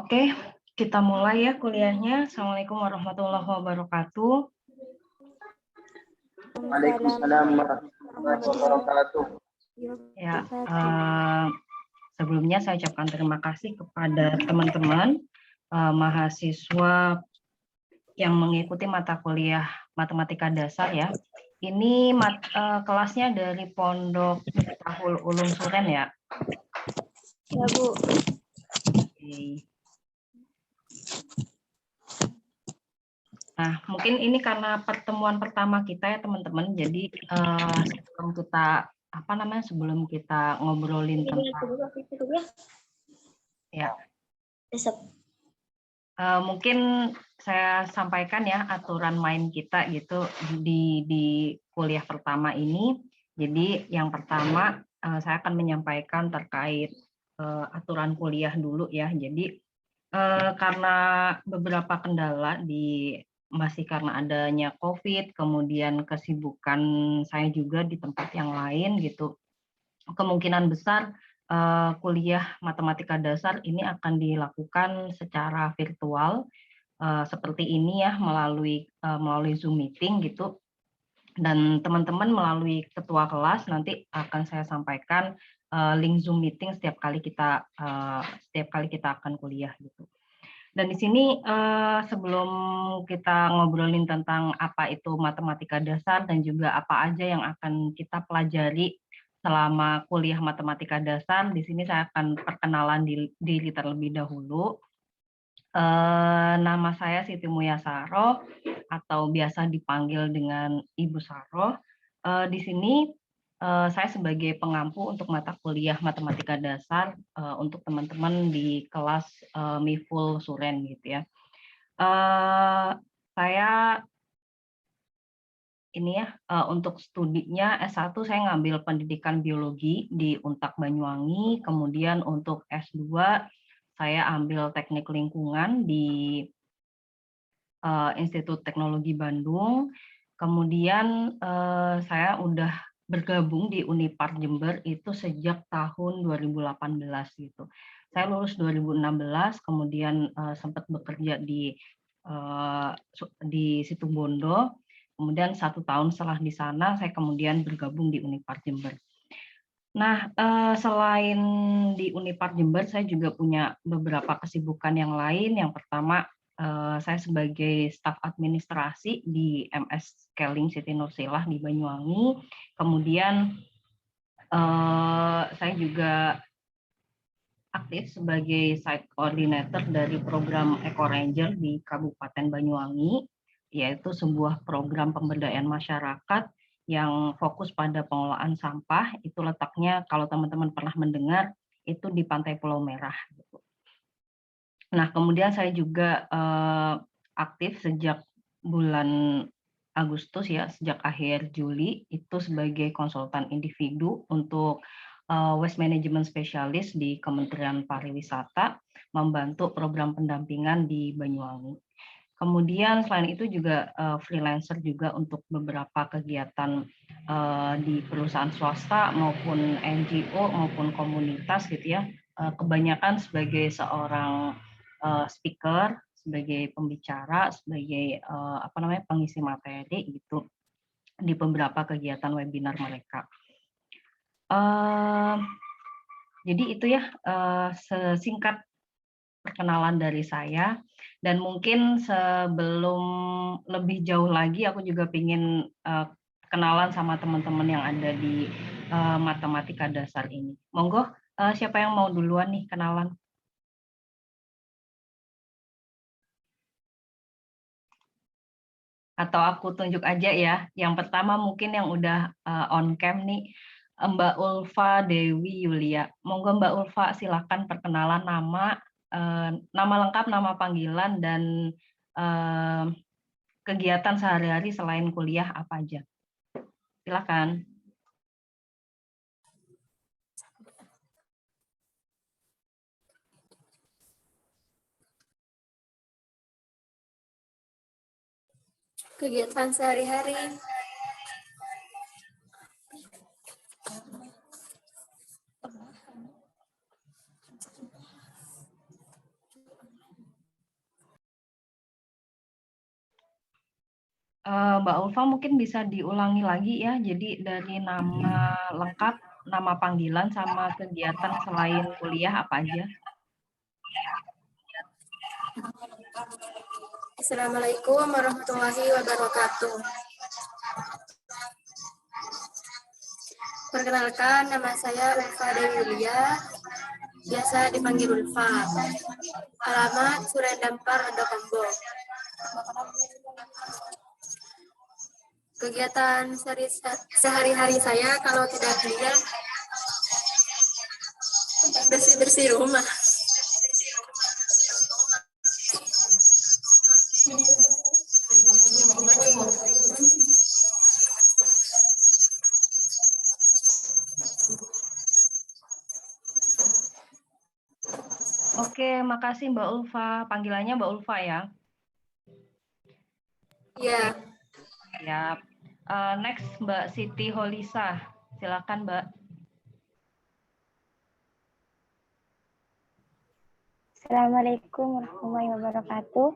Oke, kita mulai ya kuliahnya. Assalamualaikum warahmatullahi wabarakatuh. Waalaikumsalam warahmatullahi wabarakatuh. Ya, sebelumnya saya ucapkan terima kasih kepada teman-teman mahasiswa yang mengikuti mata kuliah Matematika Dasar ya. Ini kelasnya dari Pondok Miftahul Ulum Suren ya. Ya, Bu. Oke. Nah, mungkin ini karena pertemuan pertama kita ya teman-teman. Jadi sebelum kita ngobrolin tentang ya, mungkin saya sampaikan ya aturan main kita gitu di kuliah pertama ini. Jadi yang pertama saya akan menyampaikan terkait aturan kuliah dulu ya. Jadi karena beberapa kendala masih karena adanya COVID, kemudian kesibukan saya juga di tempat yang lain gitu, kemungkinan besar kuliah Matematika Dasar ini akan dilakukan secara virtual seperti ini ya, melalui Zoom meeting gitu. Dan teman-teman melalui ketua kelas nanti akan saya sampaikan link Zoom meeting setiap kali kita akan kuliah gitu. Dan di sini sebelum kita ngobrolin tentang apa itu Matematika Dasar dan juga apa aja yang akan kita pelajari selama kuliah Matematika Dasar, di sini saya akan perkenalan diri terlebih dahulu. Nama saya Siti Muyasaro atau biasa dipanggil dengan Ibu Saro. Di sini saya sebagai pengampu untuk mata kuliah Matematika Dasar untuk teman-teman di kelas MIFUL Suren gitu ya. Saya ini ya untuk studinya S1 saya ngambil pendidikan biologi di Untak Banyuwangi, kemudian untuk S2 saya ambil teknik lingkungan di Institut Teknologi Bandung. Kemudian saya udah bergabung di Unipar Jember itu sejak tahun 2018 gitu. Saya lulus 2016, kemudian sempat bekerja di Situbondo. Kemudian 1 tahun setelah di sana, saya kemudian bergabung di Unipar Jember. Nah, selain di Unipar Jember, saya juga punya beberapa kesibukan yang lain. Yang pertama, saya sebagai staf administrasi di MS Keling Siti Nursilah di Banyuwangi. Kemudian saya juga aktif sebagai site coordinator dari program Eco Ranger di Kabupaten Banyuwangi, yaitu sebuah program pemberdayaan masyarakat yang fokus pada pengelolaan sampah. Itu letaknya kalau teman-teman pernah mendengar itu di Pantai Pulau Merah. Nah, kemudian saya juga aktif sejak bulan Agustus ya, sejak akhir Juli itu sebagai konsultan individu untuk waste management specialist di Kementerian Pariwisata, membantu program pendampingan di Banyuwangi. Kemudian selain itu juga freelancer juga untuk beberapa kegiatan di perusahaan swasta maupun NGO maupun komunitas gitu ya. Kebanyakan sebagai seorang speaker, sebagai pembicara, sebagai pengisi materi gitu di beberapa kegiatan webinar mereka. Jadi itu ya sesingkat perkenalan dari saya, dan mungkin sebelum lebih jauh lagi aku juga ingin kenalan sama teman-teman yang ada di Matematika Dasar ini. Monggo, siapa yang mau duluan nih kenalan? Atau aku tunjuk aja ya. Yang pertama mungkin yang udah on cam nih, Mbak Ulfa Dewi Yulia. Monggo Mbak Ulfa silakan perkenalan nama lengkap, nama panggilan, dan kegiatan sehari-hari selain kuliah apa aja. Silakan. Kegiatan sehari-hari. Mbak Ulfa mungkin bisa diulangi lagi ya. Jadi dari nama lengkap, nama panggilan, sama kegiatan selain kuliah apa aja. Assalamualaikum warahmatullahi wabarakatuh. Perkenalkan, nama saya Ulfa Dewi Yulia, biasa dipanggil Ulfa. Alamat Suren Dampar, Adokombo. Kegiatan sehari-hari saya kalau tidak kuliah, bersih-bersih rumah. Oke, makasih Mbak Ulfa. Panggilannya Mbak Ulfa ya. Ya. Siap. Next Mbak Siti Holisa. Silakan Mbak. Assalamualaikum warahmatullahi wabarakatuh.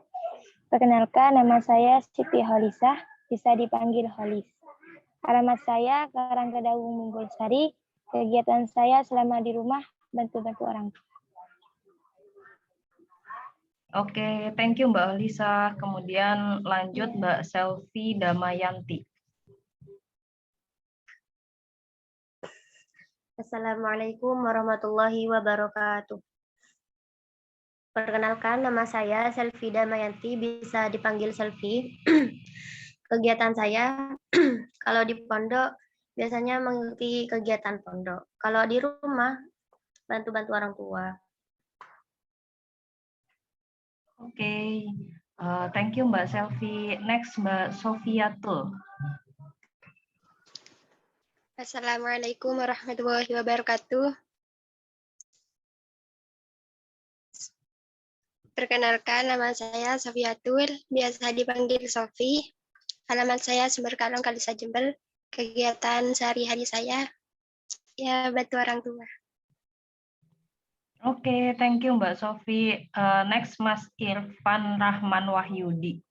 Perkenalkan, nama saya Siti Holisah, bisa dipanggil Holis. Alamat saya Karangkedawung Munggulsari. Kegiatan saya selama di rumah bantu-bantu orang tua. Oke, thank you Mbak Holisa. Kemudian lanjut Mbak Selvi Damayanti. Assalamualaikum warahmatullahi wabarakatuh. Perkenalkan, nama saya Selvi Damayanti, bisa dipanggil Selvi. Kegiatan saya, kalau di pondok, biasanya mengikuti kegiatan pondok. Kalau di rumah, bantu-bantu orang tua. Oke, thank you Mbak Selvi. Next Mbak Sofiatul. Assalamualaikum warahmatullahi wabarakatuh. Perkenalkan, nama saya Sofiatul, biasa dipanggil Sofi. Alamat saya Sumber Kalong, Kalisa, Jembel. Kegiatan sehari-hari saya, ya bantu orang tua. Oke, thank you Mbak Sofi. Next Mas Irfan Rahman Wahyudi.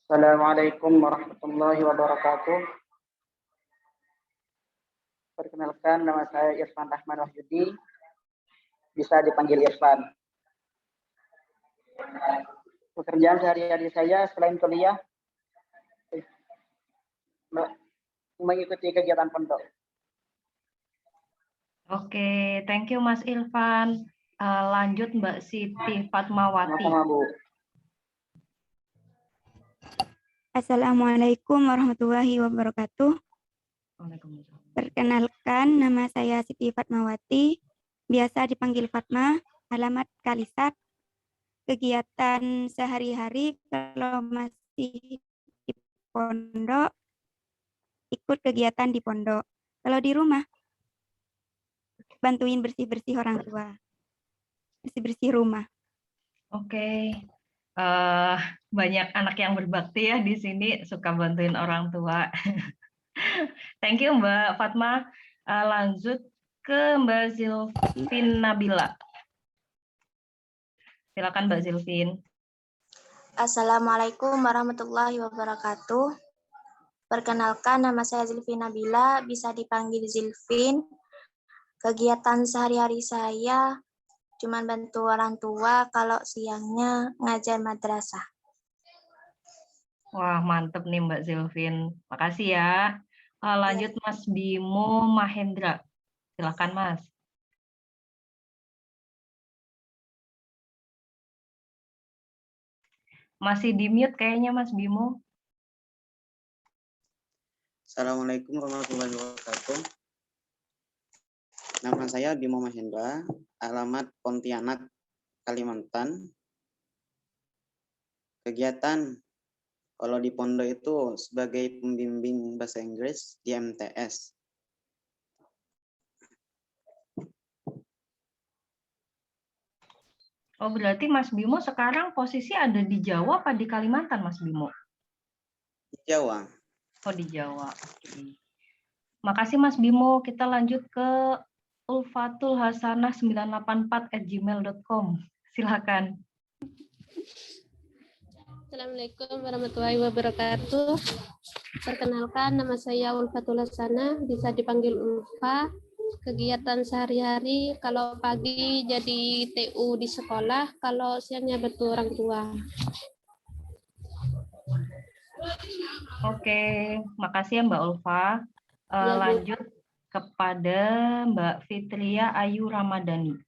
Assalamualaikum warahmatullahi wabarakatuh. Perkenalkan, nama saya Irfan Rahman Wahyudi, bisa dipanggil Irfan. Pekerjaan sehari-hari saya selain kuliah mengikuti kegiatan pondok. Oke, thank you Mas Irfan. Lanjut Mbak Siti Fatmawati. Sama-sama, Bu. Assalamualaikum warahmatullahi wabarakatuh. Waalaikumsalam. Perkenalkan, nama saya Siti Fatmawati, biasa dipanggil Fatma, alamat Kalisat. Kegiatan sehari-hari kalau masih di pondok, ikut kegiatan di pondok. Kalau di rumah, bantuin bersih-bersih orang tua, bersih-bersih rumah. Oke, banyak anak yang berbakti ya di sini, suka bantuin orang tua. Thank you Mbak Fatma. Lanjut ke Mbak Zilvin Nabila. Silakan Mbak Zilvin. Assalamualaikum warahmatullahi wabarakatuh. Perkenalkan, nama saya Zilvin Nabila, bisa dipanggil Zilvin. Kegiatan sehari-hari saya cuma bantu orang tua, kalau siangnya ngajar madrasah. Wah, mantep nih Mbak Zilvin. Makasih ya. Lanjut Mas Bimo Mahendra. Silakan Mas. Masih di mute kayaknya Mas Bimo. Assalamualaikum warahmatullahi wabarakatuh. Nama saya Bimo Mahendra, alamat Pontianak, Kalimantan. Kegiatan kalau di pondok itu sebagai pembimbing bahasa Inggris di MTS. Oh, berarti Mas Bimo sekarang posisi ada di Jawa apa di Kalimantan, Mas Bimo? Di Jawa. Oh, di Jawa. Oke. Makasih Mas Bimo. Kita lanjut ke Ulfatul Hasanah 984@gmail.com. Silakan. Assalamualaikum warahmatullahi wabarakatuh. Perkenalkan, nama saya Ulfatul Hasanah, bisa dipanggil Ulfa. Kegiatan sehari-hari, kalau pagi jadi TU di sekolah, kalau siangnya bantu orang tua. Oke, makasih ya Mbak Ulfa. Ya, Bu. Lanjut kepada Mbak Fitria Ayu Ramadhani.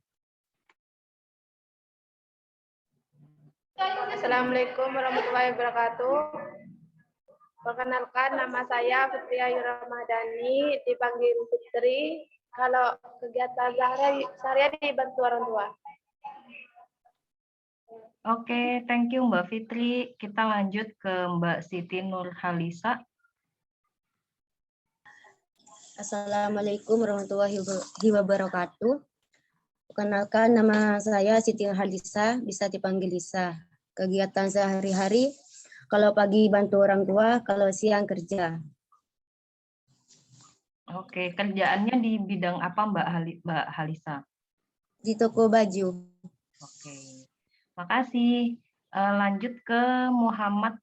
Assalamualaikum warahmatullahi wabarakatuh. Perkenalkan, nama saya Fitria Ayu Ramadhani, dipanggil Fitri. Kalau kegiatan sehari-hari bantu orang tua. Oke, thank you Mbak Fitri. Kita lanjut ke Mbak Siti Nurhalisa. Assalamualaikum warahmatullahi wabarakatuh. Perkenalkan, nama saya Siti Nurhalisa, bisa dipanggil Lisa. Kegiatan sehari-hari, kalau pagi bantu orang tua, kalau siang kerja. Oke, kerjaannya di bidang apa Mbak Halisa? Di toko baju. Oke, makasih. Lanjut ke Muhammad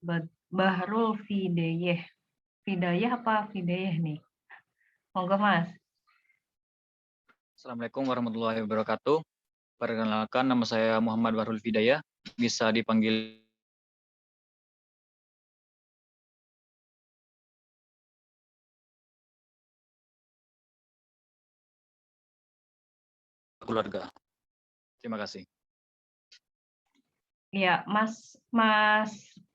Bahrul Fidayeh. Fidayeh apa Fidayeh nih? Monggo Mas. Assalamualaikum warahmatullahi wabarakatuh. Perkenalkan, nama saya Muhammad Bahrul Fidayah, bisa dipanggil keluarga. Terima kasih. Ya, Mas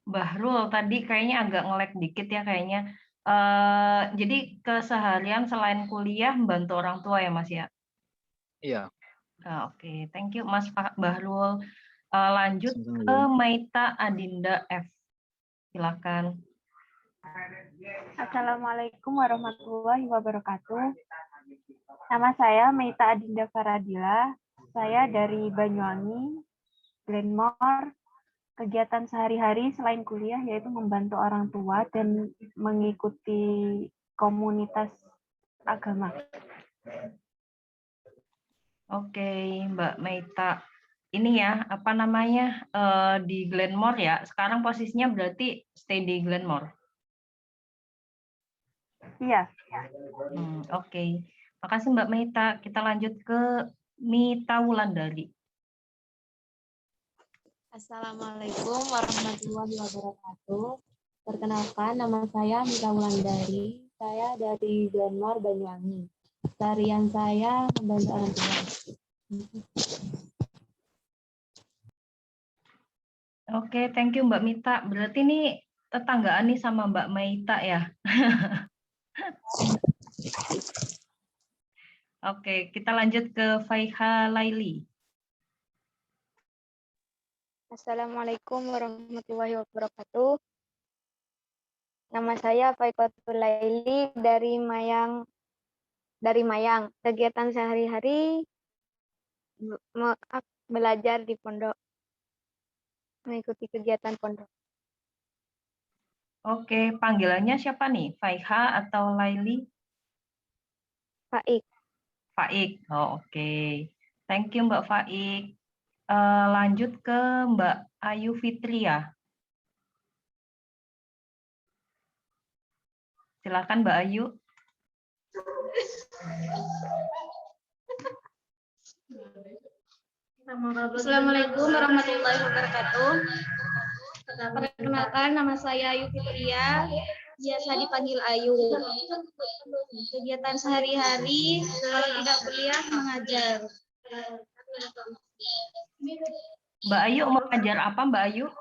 Bahrul tadi kayaknya agak nge-lag dikit ya kayaknya. Jadi keseharian selain kuliah membantu orang tua ya Mas ya? Iya. Oke, thank you Mas Bahrul. Lanjut ke Maita Adinda F. Silakan. Assalamualaikum warahmatullahi wabarakatuh. Nama saya Maita Adinda Faradila. Saya dari Banyuwangi, Glenmore. Kegiatan sehari-hari selain kuliah yaitu membantu orang tua dan mengikuti komunitas agama. Oke, Mbak Maita. Ini ya, apa namanya, di Glenmore ya. Sekarang posisinya berarti stay di Glenmore. Iya. Oke. Makasih Mbak Maita. Kita lanjut ke Mita Wulandari. Assalamualaikum warahmatullahi wabarakatuh. Perkenalkan, nama saya Mita Wulandari. Saya dari Glenmore, Banyuwangi. Tarian saya membantu orang tua. Oke, thank you Mbak Mita. Berarti ini tetanggaan nih sama Mbak Maita ya. Oke, kita lanjut ke Faiha Laili. Assalamualaikum warahmatullahi wabarakatuh. Nama saya Faikotul Laili dari Mayang. Kegiatan sehari-hari belajar di pondok. Mengikuti kegiatan pondok. Oke, panggilannya siapa nih? Faiha atau Laili? Faik. Faik. Oh, oke. Thank you Mbak Faik. Lanjut ke Mbak Ayu Fitria. Silakan Mbak Ayu. Assalamualaikum warahmatullahi wabarakatuh. Perkenalkan, nama saya Ayu Fitria, biasa dipanggil Ayu. Kegiatan sehari-hari kalau tidak kuliah mengajar. Mbak Ayu mau ngajar apa Mbak Ayu?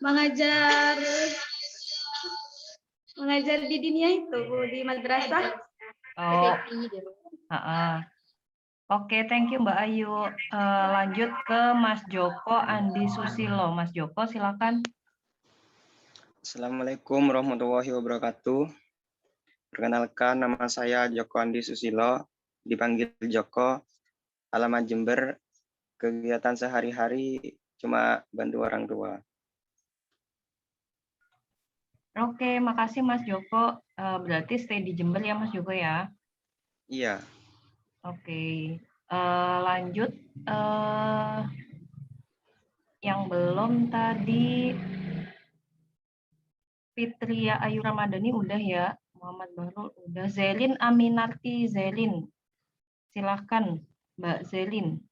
Mengajar mengajar di dunia itu, Bu, di madrasah. Oh, Oke, thank you Mbak Ayu. Lanjut ke Mas Joko Andi Susilo. Mas Joko, silakan. Assalamualaikum warahmatullahi wabarakatuh. Perkenalkan, nama saya Joko Andi Susilo, dipanggil Joko, alamat Jember. Kegiatan sehari-hari cuma bantu orang tua. Oke, makasih Mas Joko. Berarti stay di Jember ya Mas Joko ya? Iya. Oke, lanjut. Yang belum tadi Fitria Ayu Ramadhani udah ya, Muhammad Bahrul udah, Zelin Aminarti Zelin, silahkan Mbak Zelin.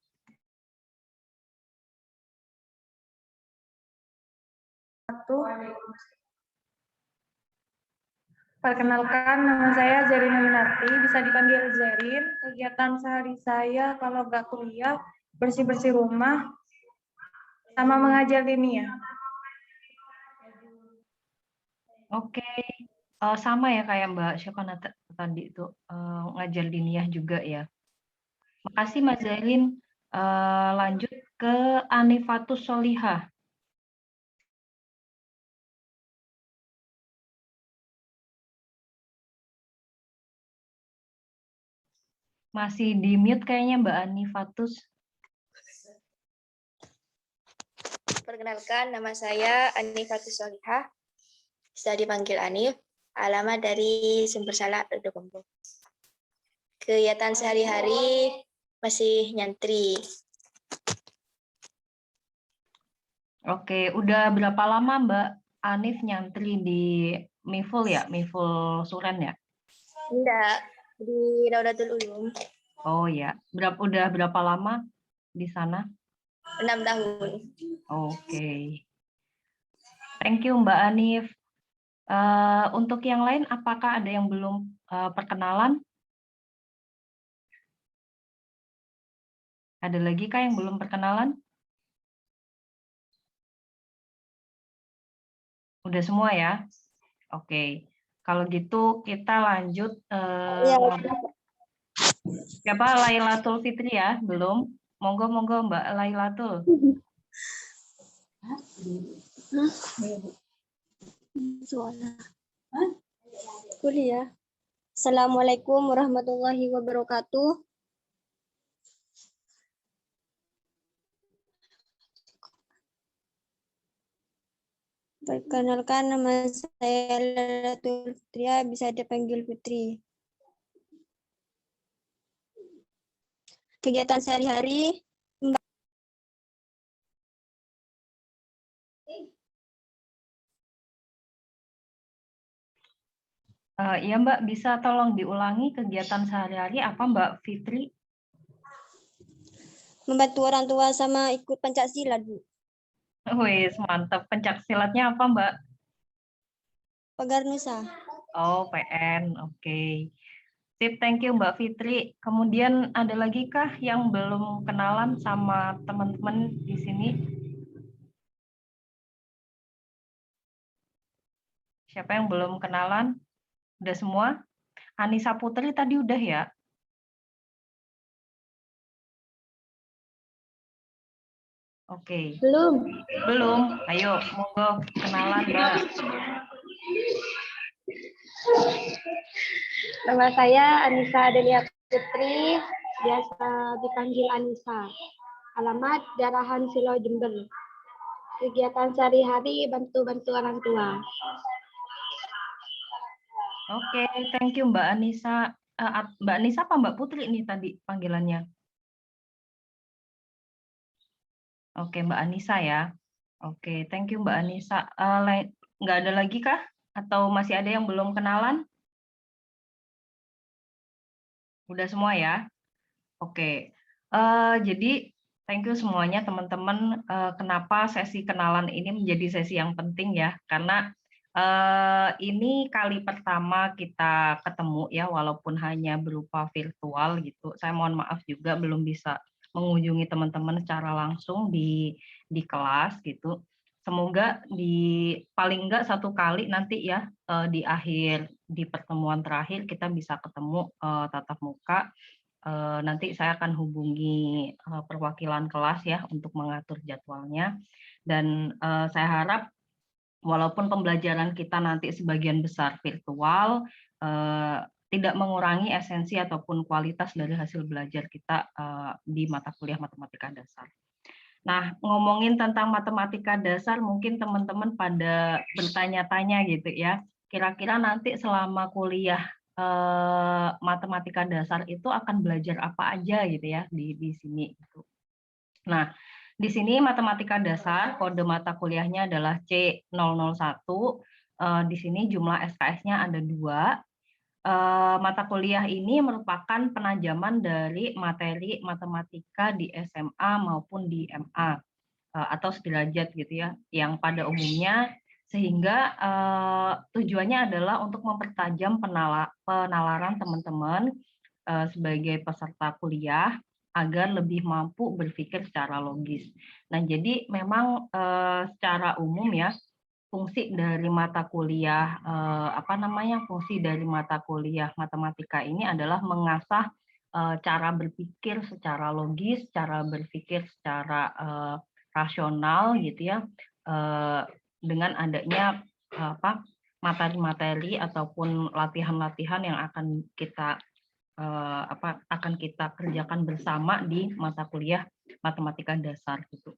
Perkenalkan, nama saya Zerin Aminarti, bisa dipanggil Zerin. Kegiatan sehari saya kalau nggak kuliah, bersih-bersih rumah, sama mengajar diniyah. Oke, sama ya kayak Mbak siapa tadi itu ngajar diniyah juga ya. Makasih Mas Zelin. Lanjut ke Anifatus Solihah. Masih di mute kayaknya Mbak Anifatus. Perkenalkan, nama saya Anifatus Solihah, bisa dipanggil Anif, alamat dari Sumber Salak, Redokombo. Kegiatan sehari-hari masih nyantri. Oke, udah berapa lama Mbak Anif nyantri di Miful ya, Miful Suren ya? Enggak, di Raudatul Ulum. Oh ya, udah berapa lama di sana? 6 tahun. Oke. Thank you Mbak Anif. Untuk yang lain, apakah ada yang belum perkenalan? Ada lagi kah yang belum perkenalan? Udah semua ya? Oke. Kalau gitu kita lanjut. Siapa Lailatul Fitri ya? Belum? Monggo Mbak Lailatul. Kuliah. Assalamualaikum warahmatullahi wabarakatuh. Perkenalkan, nama saya Lailatul Fitria, bisa dipanggil Fitri. Kegiatan sehari-hari, Iya Mbak, bisa tolong diulangi kegiatan sehari-hari apa Mbak Fitri? membantu orang tua sama ikut pencaksilat, Bu. Wih, mantap. Pencaksilatnya apa Mbak? Pagar Nusa. Oh, PN. Oke. Sip, thank you Mbak Fitri. Kemudian ada lagi kah yang belum kenalan sama teman-teman di sini? Siapa yang belum kenalan? Udah semua? Anissa Putri tadi udah ya? Oke. Belum. Ayo, monggo kenalan Mbak. Nama saya Anissa Adelia Putri, biasa dipanggil Anissa. Alamat Jarahan Silo Jember. Kegiatan sehari-hari bantu-bantu orang tua. Oke, thank you Mbak Anissa. Mbak Anissa apa Mbak Putri nih tadi panggilannya? Oke, Mbak Anissa ya. Oke, thank you Mbak Anissa. Nggak ada lagi kah? Atau masih ada yang belum kenalan? Udah semua ya? Oke. Jadi, thank you semuanya teman-teman. Kenapa sesi kenalan ini menjadi sesi yang penting ya? Karena ini kali pertama kita ketemu ya, walaupun hanya berupa virtual gitu. Saya mohon maaf juga belum bisa mengunjungi teman-teman secara langsung di kelas gitu. semoga paling enggak satu kali nanti ya di pertemuan terakhir kita bisa ketemu tatap muka. Nanti saya akan hubungi perwakilan kelas ya untuk mengatur jadwalnya, dan saya harap walaupun pembelajaran kita nanti sebagian besar virtual, tidak mengurangi esensi ataupun kualitas dari hasil belajar kita di mata kuliah matematika dasar. Nah, ngomongin tentang matematika dasar, mungkin teman-teman pada bertanya-tanya gitu ya, kira-kira nanti selama kuliah matematika dasar itu akan belajar apa aja gitu ya di sini. Gitu. Nah, di sini matematika dasar kode mata kuliahnya adalah C001. Di sini jumlah SKS-nya ada 2. Mata kuliah ini merupakan penajaman dari materi matematika di SMA maupun di MA atau sederajat gitu ya, yang pada umumnya, sehingga tujuannya adalah untuk mempertajam penalaran teman-teman sebagai peserta kuliah agar lebih mampu berpikir secara logis. Nah, jadi memang secara umum ya, fungsi dari mata kuliah fungsi dari mata kuliah matematika ini adalah mengasah cara berpikir secara logis, cara berpikir secara rasional gitu ya, dengan adanya materi-materi ataupun latihan-latihan yang akan kita kerjakan bersama di mata kuliah matematika dasar gitu.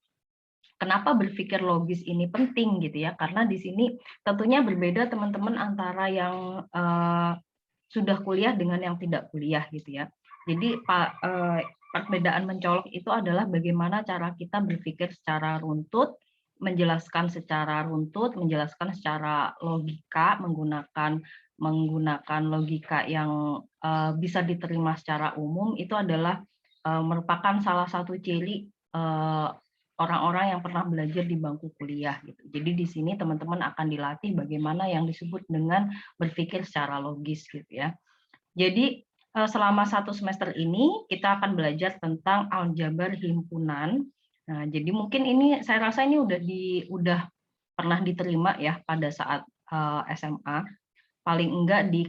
Kenapa berpikir logis ini penting gitu ya? Karena di sini tentunya berbeda teman-teman antara yang sudah kuliah dengan yang tidak kuliah gitu ya. Jadi perbedaan mencolok itu adalah bagaimana cara kita berpikir secara runtut, menjelaskan secara runtut, menjelaskan secara logika, menggunakan logika yang bisa diterima secara umum. Itu adalah merupakan salah satu ciri orang-orang yang pernah belajar di bangku kuliah gitu. Jadi di sini teman-teman akan dilatih bagaimana yang disebut dengan berpikir secara logis gitu ya. Jadi selama 1 semester ini kita akan belajar tentang aljabar himpunan. Nah, jadi mungkin ini saya rasa ini udah pernah diterima ya pada saat SMA. Paling enggak di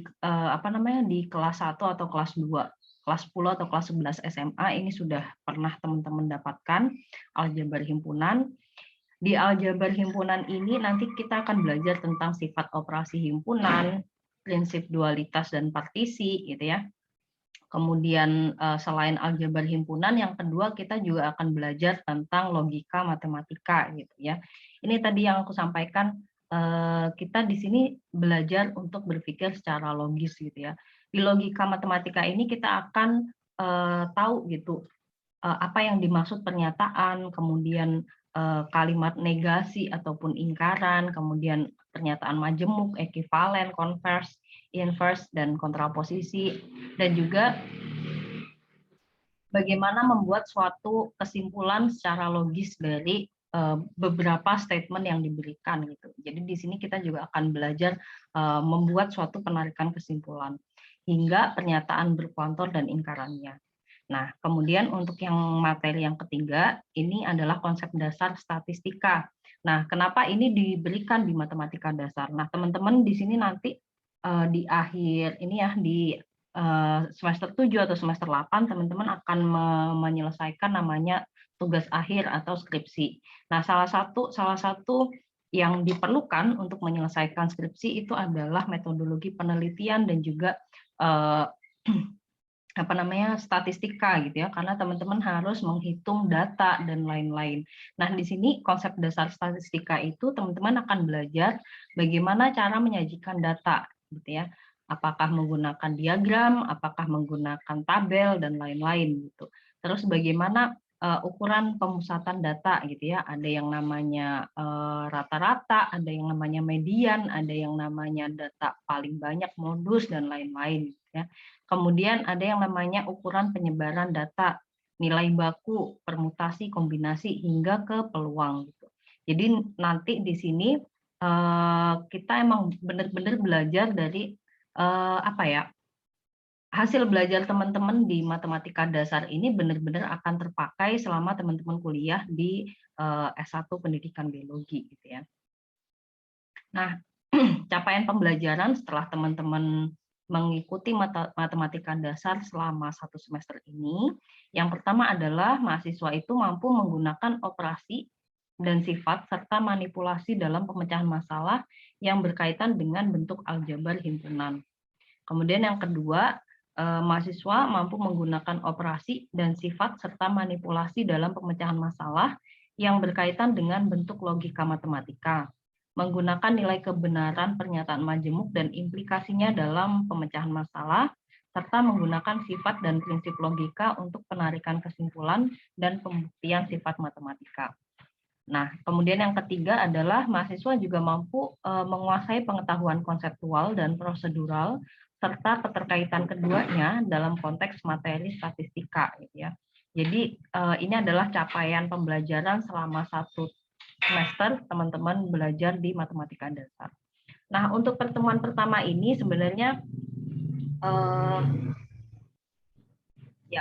di kelas 1 atau kelas 2. Kelas 10 atau kelas 11 SMA ini sudah pernah teman-teman dapatkan aljabar himpunan. Di aljabar himpunan ini nanti kita akan belajar tentang sifat operasi himpunan, prinsip dualitas dan partisi gitu ya. Kemudian selain aljabar himpunan, yang kedua kita juga akan belajar tentang logika matematika gitu ya. Ini tadi yang aku sampaikan, kita di sini belajar untuk berpikir secara logis gitu ya. Di logika matematika ini kita akan tahu gitu apa yang dimaksud pernyataan, kemudian kalimat negasi ataupun ingkaran, kemudian pernyataan majemuk, ekivalen, konvers, inverse, dan kontraposisi, dan juga bagaimana membuat suatu kesimpulan secara logis dari beberapa statement yang diberikan gitu. Jadi di sini kita juga akan belajar membuat suatu penarikan kesimpulan hingga pernyataan berkuantor dan ingkarannya. Nah, kemudian untuk yang materi yang ketiga, ini adalah konsep dasar statistika. Nah, kenapa ini diberikan di matematika dasar? Nah, teman-teman di sini nanti di akhir ini ya, di semester 7 atau semester 8, teman-teman akan menyelesaikan namanya tugas akhir atau skripsi. Nah, salah satu yang diperlukan untuk menyelesaikan skripsi itu adalah metodologi penelitian dan juga statistika gitu ya, karena teman-teman harus menghitung data dan lain-lain. Nah, di sini konsep dasar statistika itu teman-teman akan belajar bagaimana cara menyajikan data gitu ya. Apakah menggunakan diagram, apakah menggunakan tabel dan lain-lain gitu. Terus bagaimana ukuran pemusatan data gitu ya. Ada yang namanya rata-rata, ada yang namanya median, ada yang namanya data paling banyak modus dan lain-lain gitu ya. Kemudian ada yang namanya ukuran penyebaran data, nilai baku, permutasi, kombinasi hingga ke peluang gitu. Jadi nanti di sini kita emang benar-benar belajar dari hasil belajar teman-teman di matematika dasar ini benar-benar akan terpakai selama teman-teman kuliah di S1 Pendidikan Biologi gitu ya. Nah, capaian pembelajaran setelah teman-teman mengikuti matematika dasar selama 1 semester ini, yang pertama adalah mahasiswa itu mampu menggunakan operasi dan sifat serta manipulasi dalam pemecahan masalah yang berkaitan dengan bentuk aljabar himpunan. Kemudian yang kedua, mahasiswa mampu menggunakan operasi dan sifat serta manipulasi dalam pemecahan masalah yang berkaitan dengan bentuk logika matematika, menggunakan nilai kebenaran pernyataan majemuk dan implikasinya dalam pemecahan masalah, serta menggunakan sifat dan prinsip logika untuk penarikan kesimpulan dan pembuktian sifat matematika. Nah, kemudian yang ketiga adalah mahasiswa juga mampu menguasai pengetahuan konseptual dan prosedural serta keterkaitan keduanya dalam konteks materi statistika, gitu ya. Jadi ini adalah capaian pembelajaran selama 1 semester teman-teman belajar di matematika dasar. Nah, untuk pertemuan pertama ini sebenarnya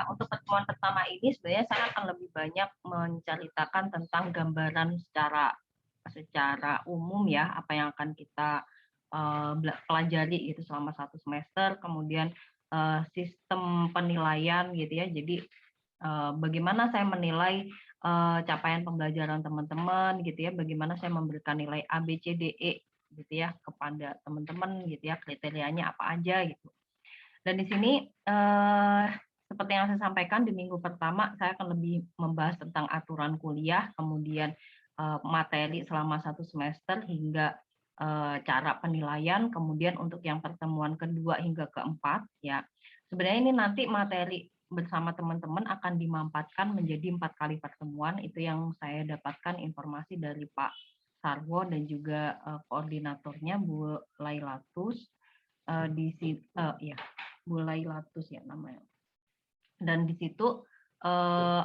untuk pertemuan pertama ini sebenarnya saya akan lebih banyak menceritakan tentang gambaran secara umum ya, apa yang akan kita pelajari itu selama 1 semester, kemudian sistem penilaian gitu ya. Jadi bagaimana saya menilai capaian pembelajaran teman-teman gitu ya, bagaimana saya memberikan nilai A, B, C, D, E gitu ya kepada teman-teman gitu ya, kriterianya apa aja gitu. Dan di sini seperti yang saya sampaikan di minggu pertama, saya akan lebih membahas tentang aturan kuliah, kemudian materi selama 1 semester hingga cara penilaian, kemudian untuk yang pertemuan kedua hingga keempat ya. Sebenarnya ini nanti materi bersama teman-teman akan dimampatkan menjadi 4 kali pertemuan, itu yang saya dapatkan informasi dari Pak Sarwo dan juga koordinatornya Bu Lailatus Bu Lailatus ya namanya. Dan di situ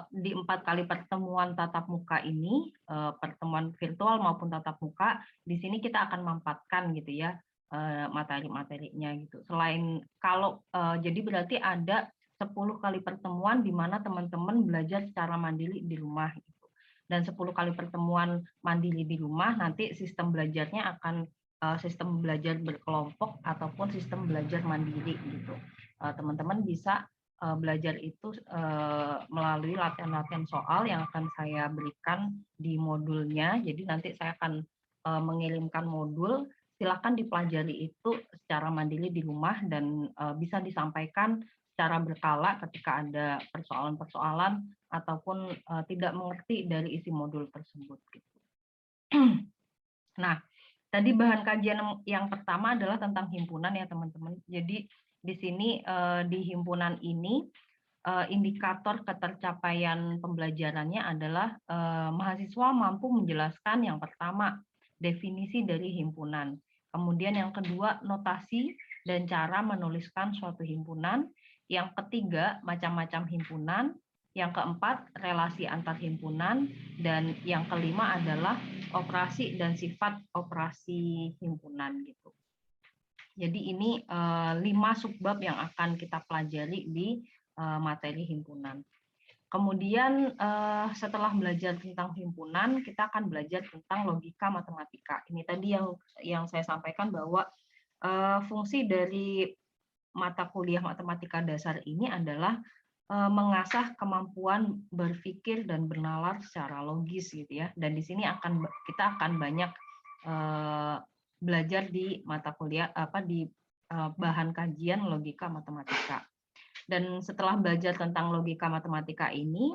di 4 kali pertemuan tatap muka ini, pertemuan virtual maupun tatap muka, di sini kita akan mampatkan gitu ya materi-materinya gitu. Selain kalau jadi berarti ada 10 kali pertemuan di mana teman-teman belajar secara mandiri di rumah gitu. Dan 10 kali pertemuan mandiri di rumah nanti sistem belajarnya akan sistem belajar berkelompok ataupun sistem belajar mandiri gitu. Teman-teman bisa belajar itu melalui latihan-latihan soal yang akan saya berikan di modulnya. Jadi nanti saya akan mengirimkan modul, silakan dipelajari itu secara mandiri di rumah dan bisa disampaikan secara berkala ketika ada persoalan-persoalan ataupun tidak mengerti dari isi modul tersebut gitu. Nah, tadi bahan kajian yang pertama adalah tentang himpunan ya teman-teman. Jadi di sini di himpunan ini indikator ketercapaian pembelajarannya adalah mahasiswa mampu menjelaskan yang pertama definisi dari himpunan, kemudian yang kedua notasi dan cara menuliskan suatu himpunan, yang ketiga macam-macam himpunan, yang keempat relasi antar himpunan, dan yang kelima adalah operasi dan sifat operasi himpunan gitu. Jadi ini 5 subbab yang akan kita pelajari di materi himpunan. Kemudian setelah belajar tentang himpunan, kita akan belajar tentang logika matematika. Ini tadi yang saya sampaikan bahwa fungsi dari mata kuliah matematika dasar ini adalah mengasah kemampuan berpikir dan bernalar secara logis gitu ya. Dan di sini kita akan banyak belajar di mata kuliah di bahan kajian logika matematika. Dan setelah belajar tentang logika matematika ini,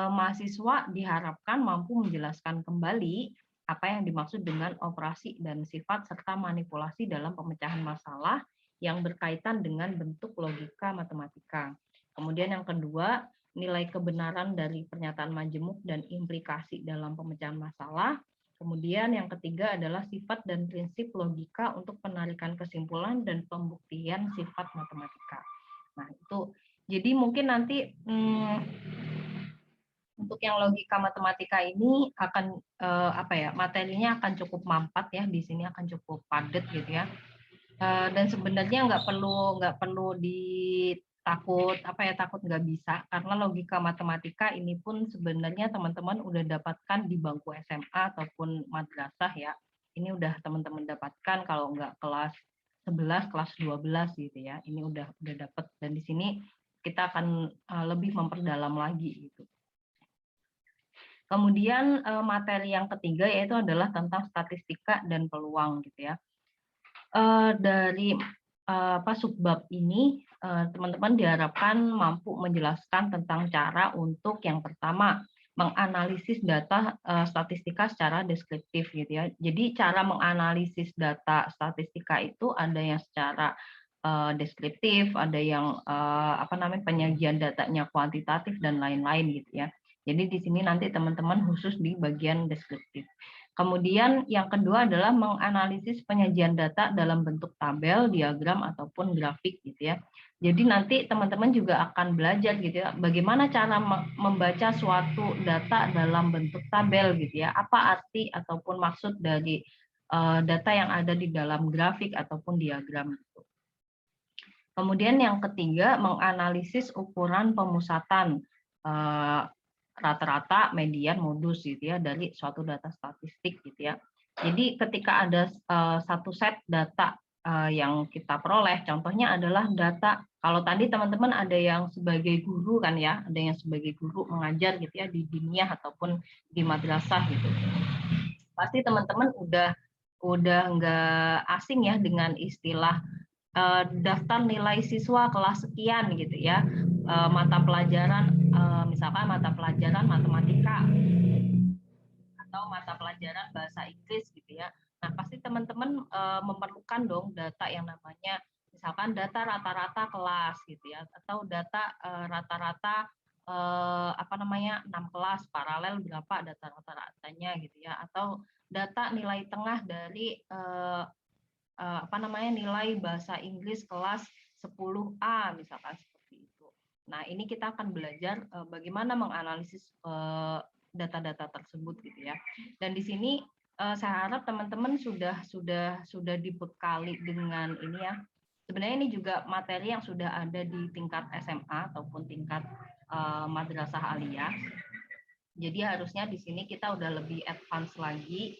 mahasiswa diharapkan mampu menjelaskan kembali apa yang dimaksud dengan operasi dan sifat serta manipulasi dalam pemecahan masalah yang berkaitan dengan bentuk logika matematika. Kemudian yang kedua, nilai kebenaran dari pernyataan majemuk dan implikasi dalam pemecahan masalah. Kemudian yang ketiga adalah sifat dan prinsip logika untuk penarikan kesimpulan dan pembuktian sifat matematika. Nah, itu jadi mungkin nanti untuk yang logika matematika ini akan materinya akan cukup mampat ya, di sini akan cukup padat gitu ya. Dan sebenarnya nggak perlu takut nggak bisa, karena logika matematika ini pun sebenarnya teman-teman udah dapatkan di bangku SMA ataupun madrasah ya. Ini udah teman-teman dapatkan kalau nggak kelas 11, kelas 12 gitu ya. Ini udah dapat, dan di sini kita akan lebih memperdalam lagi gitu. Kemudian materi yang ketiga yaitu adalah tentang statistika dan peluang gitu ya. Dari subbab ini teman-teman diharapkan mampu menjelaskan tentang cara untuk yang pertama menganalisis data statistika secara deskriptif gitu ya. Jadi cara menganalisis data statistika itu ada yang secara deskriptif, ada yang penyajian datanya kuantitatif dan lain-lain gitu ya. Jadi di sini nanti teman-teman khusus di bagian deskriptif. Kemudian yang kedua adalah menganalisis penyajian data dalam bentuk tabel, diagram ataupun grafik gitu ya. Jadi nanti teman-teman juga akan belajar gitu ya, bagaimana cara membaca suatu data dalam bentuk tabel gitu ya. Apa arti ataupun maksud dari data yang ada di dalam grafik ataupun diagram gitu. Kemudian yang ketiga menganalisis ukuran pemusatan rata-rata, median, modus gitu ya dari suatu data statistik gitu ya. Jadi ketika ada satu set data yang kita peroleh, contohnya adalah data, kalau tadi teman-teman ada yang sebagai guru kan ya, ada yang sebagai guru mengajar gitu ya di diniyah ataupun di madrasah gitu. Pasti teman-teman udah nggak asing ya dengan istilah daftar nilai siswa kelas sekian gitu ya, mata pelajaran misalkan mata pelajaran matematika atau mata pelajaran bahasa Inggris gitu ya. Nah pasti teman-teman memerlukan dong data yang namanya misalkan data rata-rata kelas gitu ya, atau data rata-rata 6 kelas paralel berapa data rata-ratanya gitu ya, atau data nilai tengah dari nilai bahasa Inggris kelas 10A misalkan seperti itu. Nah, ini kita akan belajar bagaimana menganalisis data-data tersebut gitu ya. Dan di sini saya harap teman-teman sudah dibekali dengan ini ya. Sebenarnya ini juga materi yang sudah ada di tingkat SMA ataupun tingkat madrasah aliyah. Jadi harusnya di sini kita udah lebih advance lagi.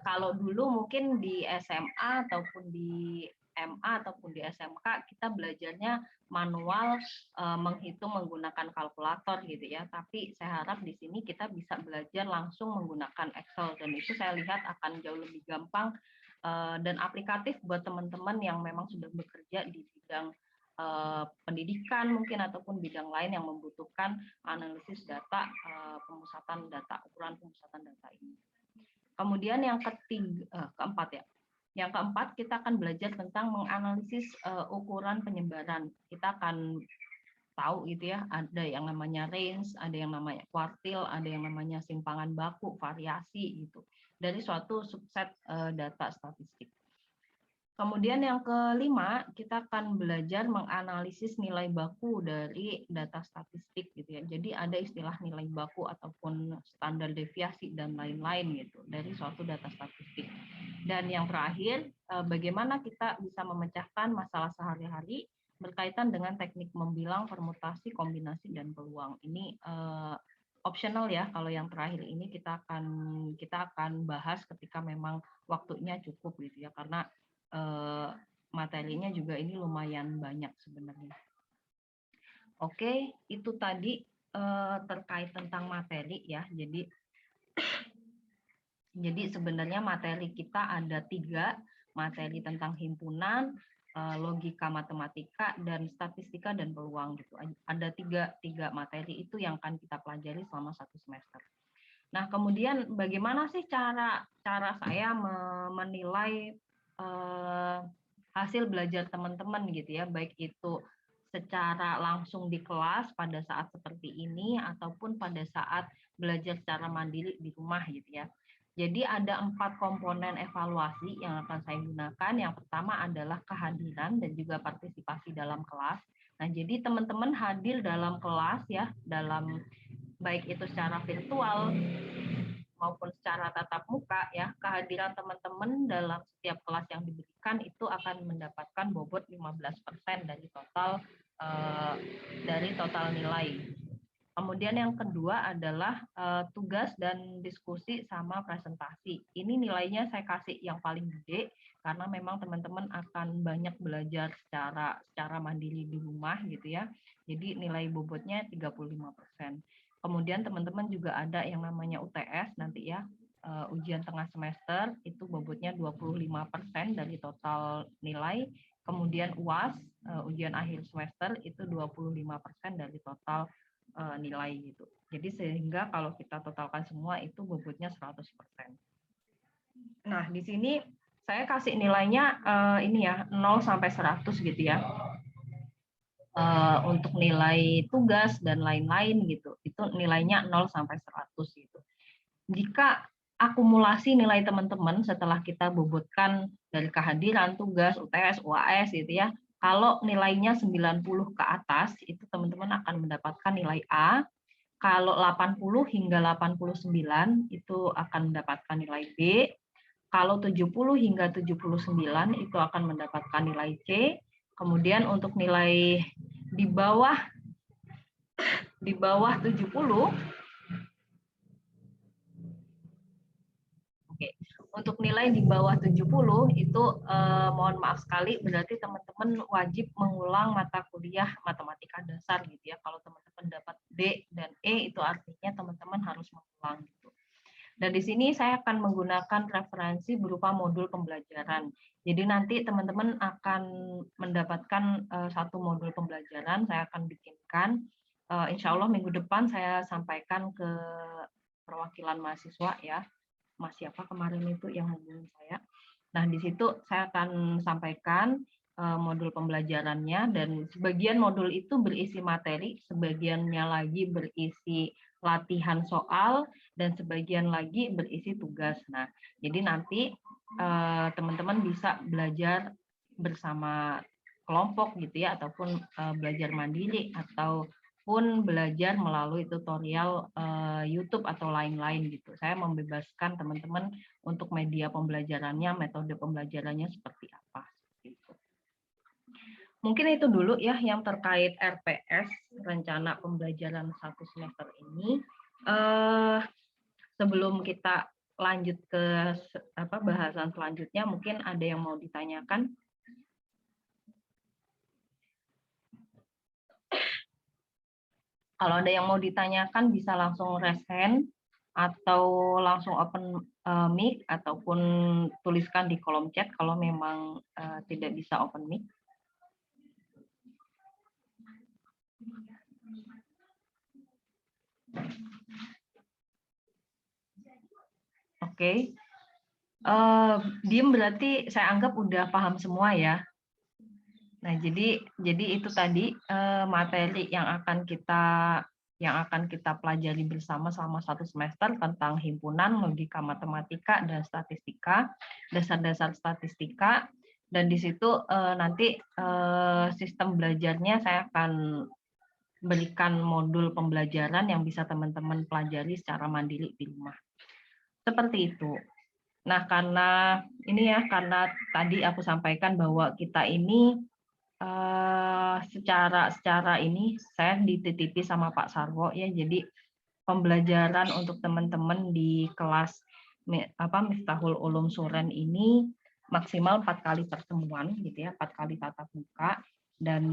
Kalau dulu mungkin di SMA ataupun di MA ataupun di SMK kita belajarnya manual, menghitung menggunakan kalkulator gitu ya. Tapi saya harap di sini kita bisa belajar langsung menggunakan Excel, dan itu saya lihat akan jauh lebih gampang dan aplikatif buat teman-teman yang memang sudah bekerja di bidang pendidikan mungkin ataupun bidang lain yang membutuhkan analisis data, pemusatan data, ukuran pemusatan data ini. Kemudian yang keempat ya. Yang keempat kita akan belajar tentang menganalisis ukuran penyebaran. Kita akan tahu gitu ya, ada yang namanya range, ada yang namanya kuartil, ada yang namanya simpangan baku, variasi gitu dari suatu subset data statistik. Kemudian yang kelima, kita akan belajar menganalisis nilai baku dari data statistik gitu ya. Jadi ada istilah nilai baku ataupun standar deviasi dan lain-lain gitu dari suatu data statistik. Dan yang terakhir, bagaimana kita bisa memecahkan masalah sehari-hari berkaitan dengan teknik membilang, permutasi, kombinasi, dan peluang. Ini optional ya, kalau yang terakhir ini kita akan bahas ketika memang waktunya cukup gitu ya, karena materinya juga ini lumayan banyak sebenarnya. Oke, itu tadi terkait tentang materi ya. Jadi sebenarnya materi kita ada 3, materi tentang himpunan, logika matematika, dan statistika dan peluang gitu. Ada tiga materi itu yang akan kita pelajari selama 1 semester. Nah, kemudian bagaimana sih cara saya menilai hasil belajar teman-teman gitu ya, baik itu secara langsung di kelas pada saat seperti ini ataupun pada saat belajar secara mandiri di rumah gitu ya. Jadi ada 4 komponen evaluasi yang akan saya gunakan. Yang pertama adalah kehadiran dan juga partisipasi dalam kelas. Nah, jadi teman-teman hadir dalam kelas ya, dalam baik itu secara virtual maupun secara tatap muka ya, kehadiran teman-teman dalam setiap kelas yang diberikan itu akan mendapatkan bobot 15% dari total nilai. Kemudian yang kedua adalah tugas dan diskusi sama presentasi. Ini nilainya saya kasih yang paling gede karena memang teman-teman akan banyak belajar secara mandiri di rumah gitu ya. Jadi nilai bobotnya 35%. Kemudian teman-teman juga ada yang namanya UTS nanti ya, ujian tengah semester itu bobotnya 25% dari total nilai. Kemudian UAS, ujian akhir semester itu 25% dari total nilai gitu. Jadi sehingga kalau kita totalkan semua itu bobotnya 100%. Nah, di sini saya kasih nilainya ini ya 0 sampai 100 gitu ya. Untuk nilai tugas dan lain-lain gitu. Itu nilainya 0 sampai 100 gitu. Jika akumulasi nilai teman-teman setelah kita bobotkan dari kehadiran, tugas, UTS, UAS gitu ya. Kalau nilainya 90 ke atas, itu teman-teman akan mendapatkan nilai A. Kalau 80 hingga 89, itu akan mendapatkan nilai B. Kalau 70 hingga 79, itu akan mendapatkan nilai C. Kemudian untuk nilai di bawah 70, untuk nilai di bawah 70 itu mohon maaf sekali berarti teman-teman wajib mengulang mata kuliah matematika dasar gitu ya. Kalau teman-teman dapat D dan E itu artinya teman-teman harus mengulang gitu. Dan di sini saya akan menggunakan referensi berupa modul pembelajaran. Jadi nanti teman-teman akan mendapatkan satu modul pembelajaran saya akan bikinkan. Insya Allah minggu depan saya sampaikan ke perwakilan mahasiswa ya. Mas siapa kemarin itu yang hubungin saya. Nah, di situ saya akan sampaikan modul pembelajarannya dan sebagian modul itu berisi materi, sebagiannya lagi berisi latihan soal dan sebagian lagi berisi tugas. Nah, jadi nanti teman-teman bisa belajar bersama kelompok gitu ya ataupun belajar mandiri ataupun belajar melalui tutorial YouTube atau lain-lain gitu. Saya membebaskan teman-teman untuk media pembelajarannya, metode pembelajarannya seperti apa. Gitu. Mungkin itu dulu ya yang terkait RPS, rencana pembelajaran 1 semester ini. Sebelum kita lanjut ke bahasan selanjutnya, mungkin ada yang mau ditanyakan. Kalau ada yang mau ditanyakan bisa langsung raise hand atau langsung open mic ataupun tuliskan di kolom chat kalau memang tidak bisa open mic. Oke. Diem berarti saya anggap udah paham semua ya. Nah, jadi itu tadi materi yang akan kita pelajari bersama selama 1 semester tentang himpunan, logika matematika dan statistika, dasar-dasar statistika, dan di situ nanti sistem belajarnya saya akan berikan modul pembelajaran yang bisa teman-teman pelajari secara mandiri di rumah. Seperti itu. Nah, karena tadi aku sampaikan bahwa kita ini secara ini saya dititipi sama Pak Sarwo ya, jadi pembelajaran untuk teman-teman di kelas Miftahul Ulum Suren ini maksimal 4 kali pertemuan gitu ya, 4 kali tatap muka dan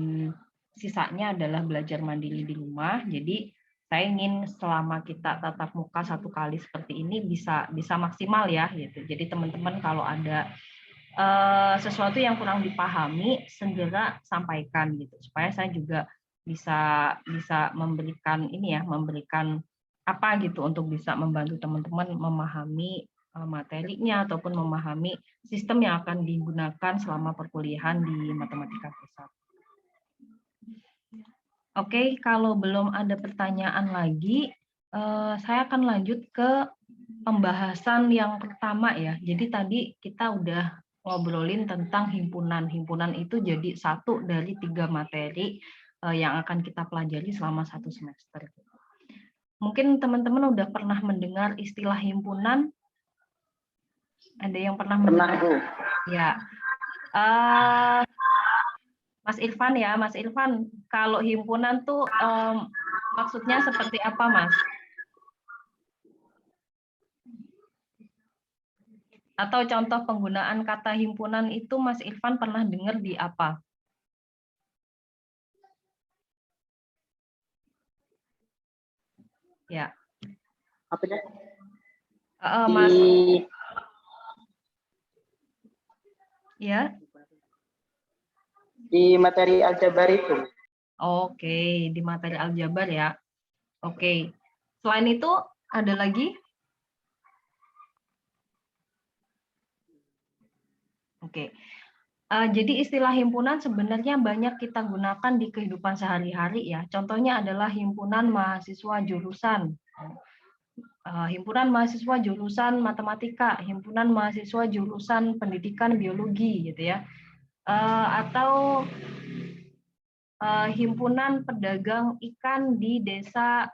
sisanya adalah belajar mandiri di rumah. Jadi saya ingin selama kita tatap muka 1 kali seperti ini bisa maksimal ya gitu. Jadi teman-teman kalau ada sesuatu yang kurang dipahami segera sampaikan gitu supaya saya juga bisa memberikan apa gitu untuk bisa membantu teman-teman memahami materinya ataupun memahami sistem yang akan digunakan selama perkuliahan di matematika pusat. Oke, kalau belum ada pertanyaan lagi saya akan lanjut ke pembahasan yang pertama ya. Jadi tadi kita udah ngobrolin tentang himpunan. Himpunan itu jadi 1 dari 3 materi yang akan kita pelajari selama 1 semester. Mungkin teman-teman udah pernah mendengar istilah himpunan. Ada yang pernah mendengar? Bu. Ya. Mas Irfan ya, Mas Irfan, kalau himpunan tuh maksudnya seperti apa, Mas? Atau contoh penggunaan kata himpunan itu Mas Irfan pernah dengar di apa? Ya. Apa ya? Mas. Ya. Di materi aljabar itu. Oke, di materi aljabar ya. Oke. Selain itu ada lagi? Oke. Jadi istilah himpunan sebenarnya banyak kita gunakan di kehidupan sehari-hari ya. Contohnya adalah himpunan mahasiswa jurusan. Himpunan mahasiswa jurusan matematika, himpunan mahasiswa jurusan pendidikan biologi gitu ya. Atau himpunan pedagang ikan di desa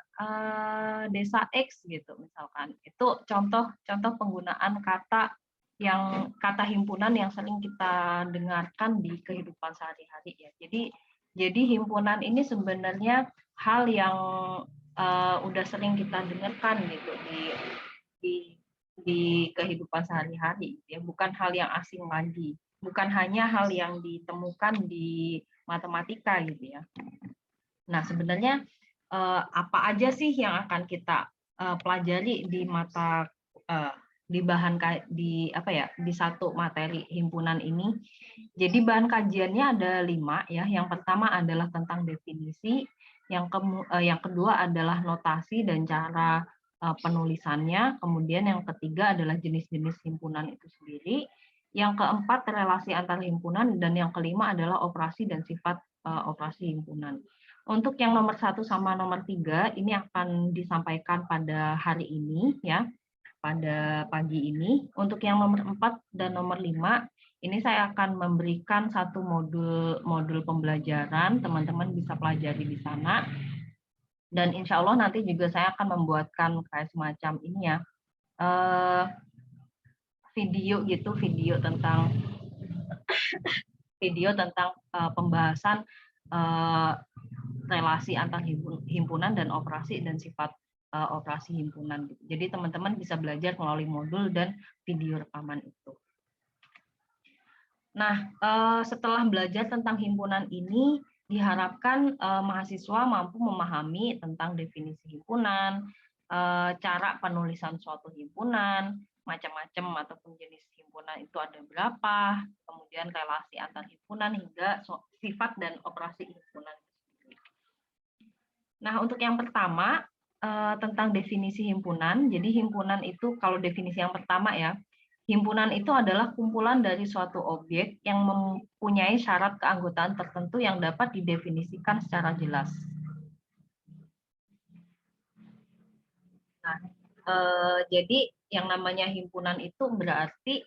X gitu misalkan. Itu contoh penggunaan kata himpunan yang sering kita dengarkan di kehidupan sehari-hari ya. Jadi himpunan ini sebenarnya hal yang udah sering kita dengarkan gitu di kehidupan sehari-hari ya, bukan hal yang asing lagi, bukan hanya hal yang ditemukan di matematika gitu ya. Nah, sebenarnya apa aja sih yang akan kita pelajari di mata di satu materi himpunan ini. Jadi bahan kajiannya ada 5 ya. Yang pertama adalah tentang definisi, yang kedua adalah notasi dan cara penulisannya, kemudian yang ketiga adalah jenis-jenis himpunan itu sendiri, yang keempat relasi antar himpunan, dan yang kelima adalah operasi dan sifat operasi himpunan. Untuk yang nomor 1 sama nomor 3 ini akan disampaikan pada hari ini ya, pada pagi ini. Untuk yang nomor 4 dan nomor 5 ini saya akan memberikan satu modul pembelajaran, teman-teman bisa pelajari di sana. Dan insya Allah nanti juga saya akan membuatkan kayak semacam ini ya, video tentang pembahasan relasi antar himpunan dan operasi dan sifat operasi himpunan. Jadi teman-teman bisa belajar melalui modul dan video rekaman itu. Nah, setelah belajar tentang himpunan ini, diharapkan mahasiswa mampu memahami tentang definisi himpunan, cara penulisan suatu himpunan, macam-macam ataupun jenis himpunan itu ada berapa, kemudian relasi antar himpunan hingga sifat dan operasi himpunan. Nah, untuk yang pertama tentang definisi himpunan. Jadi himpunan itu kalau definisi yang pertama ya, himpunan itu adalah kumpulan dari suatu objek yang mempunyai syarat keanggotaan tertentu yang dapat didefinisikan secara jelas. Nah, jadi yang namanya himpunan itu berarti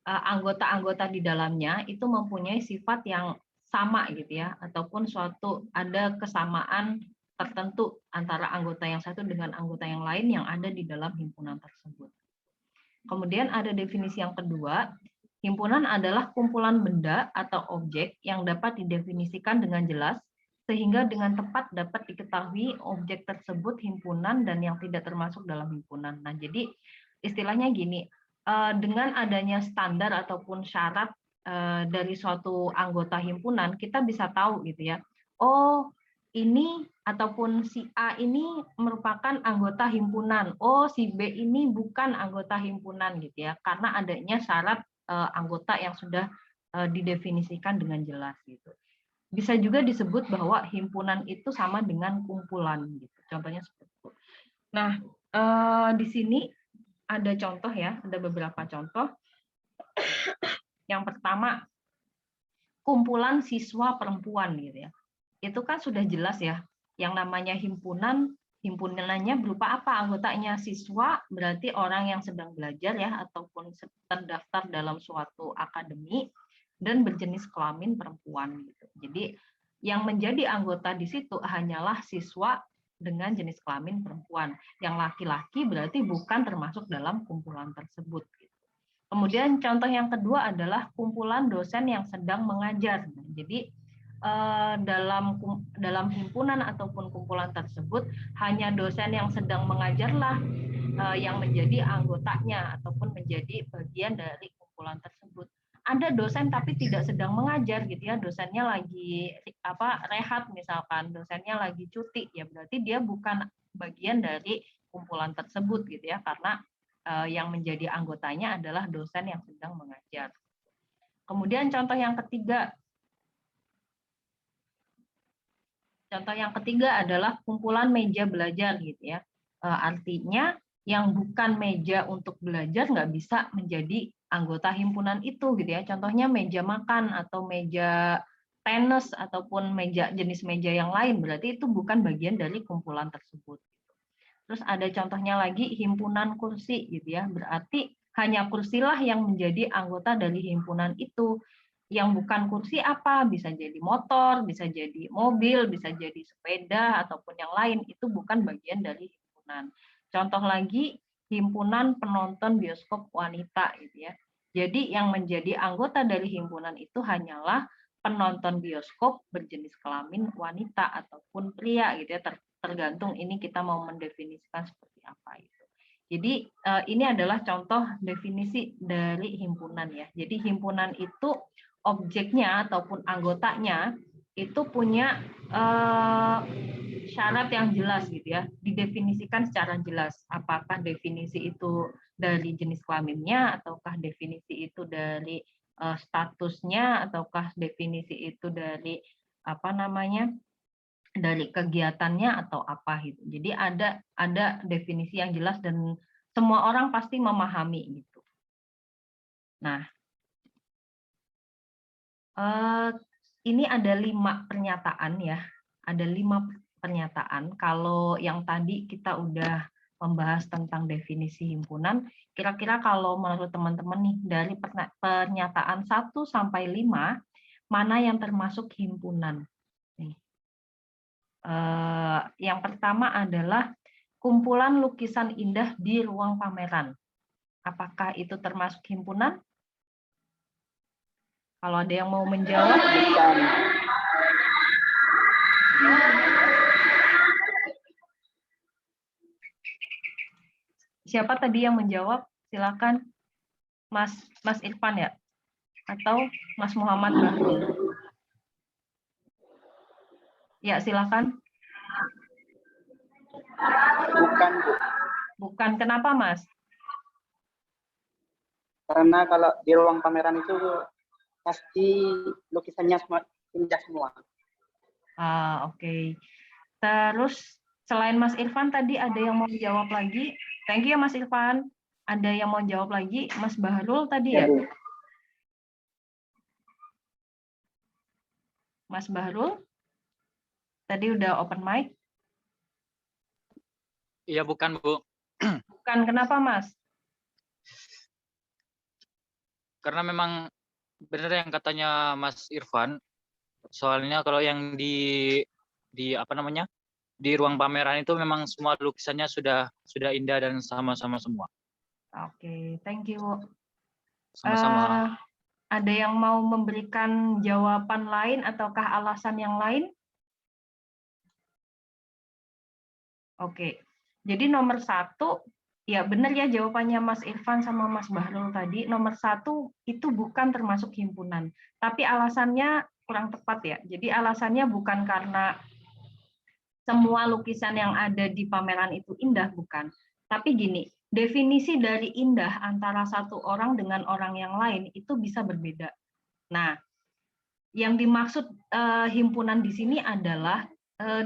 anggota-anggota di dalamnya itu mempunyai sifat yang sama gitu ya, ataupun ada kesamaan tertentu antara anggota yang satu dengan anggota yang lain yang ada di dalam himpunan tersebut. Kemudian ada definisi yang kedua, himpunan adalah kumpulan benda atau objek yang dapat didefinisikan dengan jelas sehingga dengan tepat dapat diketahui objek tersebut himpunan dan yang tidak termasuk dalam himpunan. Nah, jadi istilahnya gini, dengan adanya standar ataupun syarat dari suatu anggota himpunan, kita bisa tahu gitu ya, oh ini ataupun si A ini merupakan anggota himpunan, oh si B ini bukan anggota himpunan gitu ya, karena adanya syarat anggota yang sudah didefinisikan dengan jelas gitu. Bisa juga disebut bahwa himpunan itu sama dengan kumpulan gitu. Contohnya seperti itu. Nah, di sini ada contoh ya, ada beberapa contoh. Yang pertama, kumpulan siswa perempuan gitu ya. Itu kan sudah jelas ya, yang namanya himpunannya berupa apa? Anggotanya siswa berarti orang yang sedang belajar ya, ataupun terdaftar dalam suatu akademi dan berjenis kelamin perempuan gitu. Jadi yang menjadi anggota di situ hanyalah siswa dengan jenis kelamin perempuan. Yang laki-laki berarti bukan termasuk dalam kumpulan tersebut. Kemudian contoh yang kedua adalah kumpulan dosen yang sedang mengajar. Nah, jadi dalam himpunan ataupun kumpulan tersebut hanya dosen yang sedang mengajarlah yang menjadi anggotanya ataupun menjadi bagian dari kumpulan tersebut. Ada dosen tapi tidak sedang mengajar gitu ya, dosennya lagi rehat misalkan, dosennya lagi cuti, ya berarti dia bukan bagian dari kumpulan tersebut gitu ya, karena yang menjadi anggotanya adalah dosen yang sedang mengajar. Kemudian contoh yang ketiga adalah kumpulan meja belajar gitu ya. Artinya yang bukan meja untuk belajar nggak bisa menjadi anggota himpunan itu gitu ya. Contohnya meja makan atau meja tenis ataupun jenis meja yang lain, berarti itu bukan bagian dari kumpulan tersebut. Terus ada contohnya lagi himpunan kursi gitu ya. Berarti hanya kursilah yang menjadi anggota dari himpunan itu. Yang bukan kursi apa? Bisa jadi motor, bisa jadi mobil, bisa jadi sepeda ataupun yang lain, itu bukan bagian dari himpunan. Contoh lagi himpunan penonton bioskop wanita gitu ya. Jadi yang menjadi anggota dari himpunan itu hanyalah penonton bioskop berjenis kelamin wanita ataupun pria gitu ya. Tergantung ini kita mau mendefinisikan seperti apa itu. Jadi ini adalah contoh definisi dari himpunan ya. Jadi himpunan itu objeknya ataupun anggotanya itu punya syarat yang jelas gitu ya, didefinisikan secara jelas. Apakah definisi itu dari jenis kelaminnya, ataukah definisi itu dari statusnya, ataukah definisi itu dari dari kegiatannya atau apa gitu. Jadi ada definisi yang jelas dan semua orang pasti memahami gitu. Nah, ini ada 5 pernyataan ya. Ada 5 pernyataan. Kalau yang tadi kita udah membahas tentang definisi himpunan, kira-kira kalau menurut teman-teman nih dari pernyataan 1 sampai 5, mana yang termasuk himpunan? Nih. Yang pertama adalah kumpulan lukisan indah di ruang pameran. Apakah itu termasuk himpunan? Kalau ada yang mau menjawab, siapa tadi yang menjawab? Silakan, Mas Irfan ya, atau Mas Muhammad Bahrul? Ya, silakan. Bukan, Bu. Bukan, kenapa, Mas? Karena kalau di ruang pameran itu pasti lukisannya indah semua. Oke. Terus selain Mas Irfan tadi ada yang mau jawab lagi? Thank you ya Mas Irfan. Ada yang mau jawab lagi? Mas Bahrul tadi ya? Mas Bahrul? Tadi udah open mic? Iya, bukan, Bu. Bukan, kenapa, Mas? Karena memang benar yang katanya Mas Irfan. Soalnya kalau yang di ruang pameran itu memang semua lukisannya sudah indah dan sama-sama semua. Oke, thank you. Sama-sama. Ada yang mau memberikan jawaban lain ataukah alasan yang lain? Oke, jadi nomor 1, ya benar ya jawabannya Mas Irfan sama Mas Bahrul tadi. Nomor 1 itu bukan termasuk himpunan, tapi alasannya kurang tepat ya. Jadi alasannya bukan karena semua lukisan yang ada di pameran itu indah, bukan. Tapi gini, definisi dari indah antara satu orang dengan orang yang lain itu bisa berbeda. Nah, yang dimaksud himpunan di sini adalah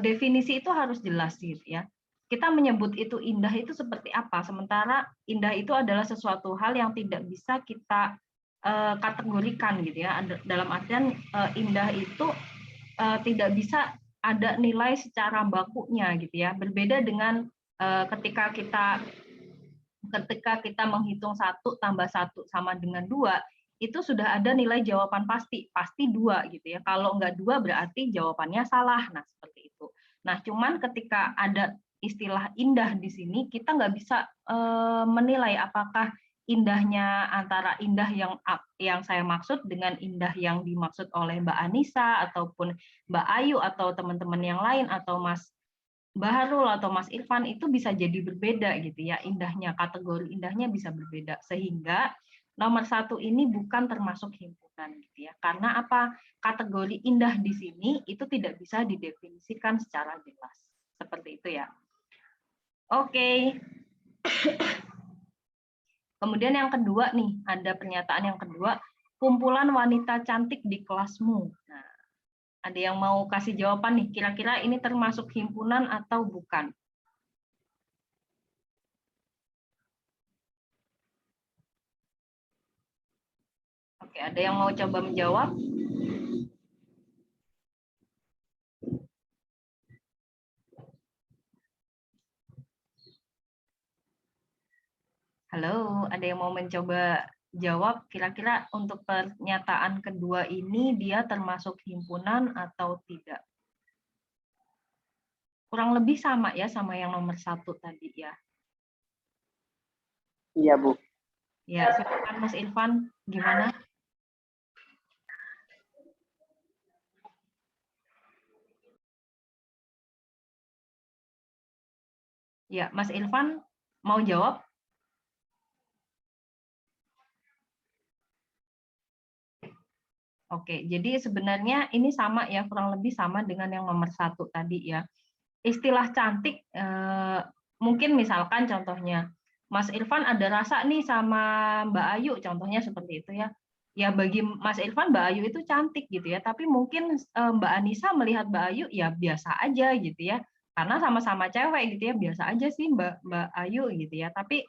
definisi itu harus jelas gitu ya. Kita menyebut itu indah itu seperti apa, sementara indah itu adalah sesuatu hal yang tidak bisa kita kategorikan gitu ya. Dalam artian indah itu tidak bisa ada nilai secara bakunya gitu ya. Berbeda dengan ketika kita menghitung 1 tambah 1 sama dengan 2, itu sudah ada nilai jawaban pasti 2 gitu ya. Kalau enggak 2 berarti jawabannya salah. Nah, seperti itu. Nah, cuman ketika ada istilah indah di sini, kita nggak bisa menilai apakah indahnya antara indah yang saya maksud dengan indah yang dimaksud oleh Mbak Anissa ataupun Mbak Ayu atau teman-teman yang lain atau Mas Baharul atau Mas Irfan itu bisa jadi berbeda gitu ya, indahnya, kategori indahnya bisa berbeda, sehingga nomor 1 ini bukan termasuk himpunan gitu ya. Karena apa? Kategori indah di sini itu tidak bisa didefinisikan secara jelas. Seperti itu ya. Oke. Kemudian yang kedua nih, ada pernyataan yang kedua, kumpulan wanita cantik di kelasmu. Nah, ada yang mau kasih jawaban nih, kira-kira ini termasuk himpunan atau bukan? Oke, ada yang mau coba menjawab? Halo, ada yang mau mencoba jawab kira-kira untuk pernyataan kedua ini dia termasuk himpunan atau tidak? Kurang lebih sama ya sama yang nomor 1 tadi ya. Iya, Bu. Ya, silakan Mas Irfan, gimana? Ya, Mas Irfan mau jawab? Oke, jadi sebenarnya ini sama ya, kurang lebih sama dengan yang nomor 1 tadi ya. Istilah cantik, mungkin misalkan contohnya, Mas Irfan ada rasa nih sama Mbak Ayu, contohnya seperti itu ya. Ya bagi Mas Irfan Mbak Ayu itu cantik gitu ya, tapi mungkin Mbak Anissa melihat Mbak Ayu ya biasa aja gitu ya. Karena sama-sama cewek gitu ya, biasa aja sih Mbak Ayu gitu ya. Tapi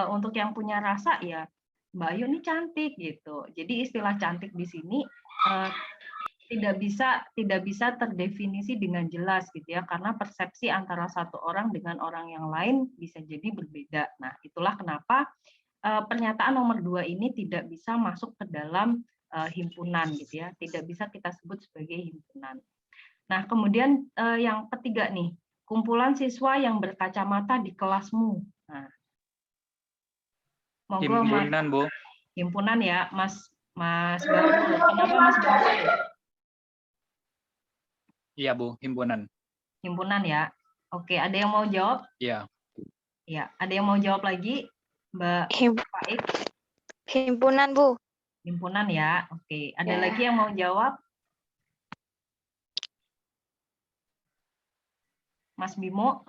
untuk yang punya rasa ya Mbak Ayu ini cantik gitu. Jadi istilah cantik di sini tidak bisa terdefinisi dengan jelas gitu ya, karena persepsi antara satu orang dengan orang yang lain bisa jadi berbeda. Nah, itulah kenapa pernyataan nomor 2 ini tidak bisa masuk ke dalam himpunan gitu ya, tidak bisa kita sebut sebagai himpunan. Nah, kemudian yang ketiga nih, kumpulan siswa yang berkacamata di kelasmu. Nah, monggo Himpunan, Bu. Himpunan ya, Mas Baharul. Kenapa Mas Baharul? Iya, Bu, himpunan. Himpunan ya. Oke, ada yang mau jawab? Iya. Ya, ada yang mau jawab lagi? Mbak Faik? Himpunan, Bu. Himpunan ya. Oke, ada Ya. lagi yang mau jawab? Mas Bimo?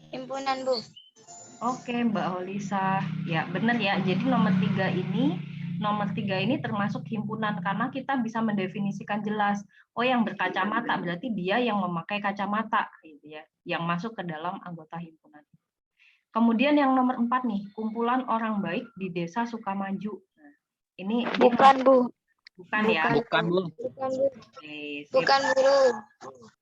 Himpunan, Bu. Oke, Mbak Holisa. Ya, benar ya. Jadi nomor 3 ini termasuk himpunan karena kita bisa mendefinisikan jelas. Oh, yang berkacamata berarti dia yang memakai kacamata gitu ya, yang masuk ke dalam anggota himpunan. Kemudian yang nomor 4 nih, kumpulan orang baik di Desa Sukamaju. Nah, ini Bukan, Bu. Bukan ya? Bukan, Bu. Bukan, Bu. Oke, sip. Bukan, guru.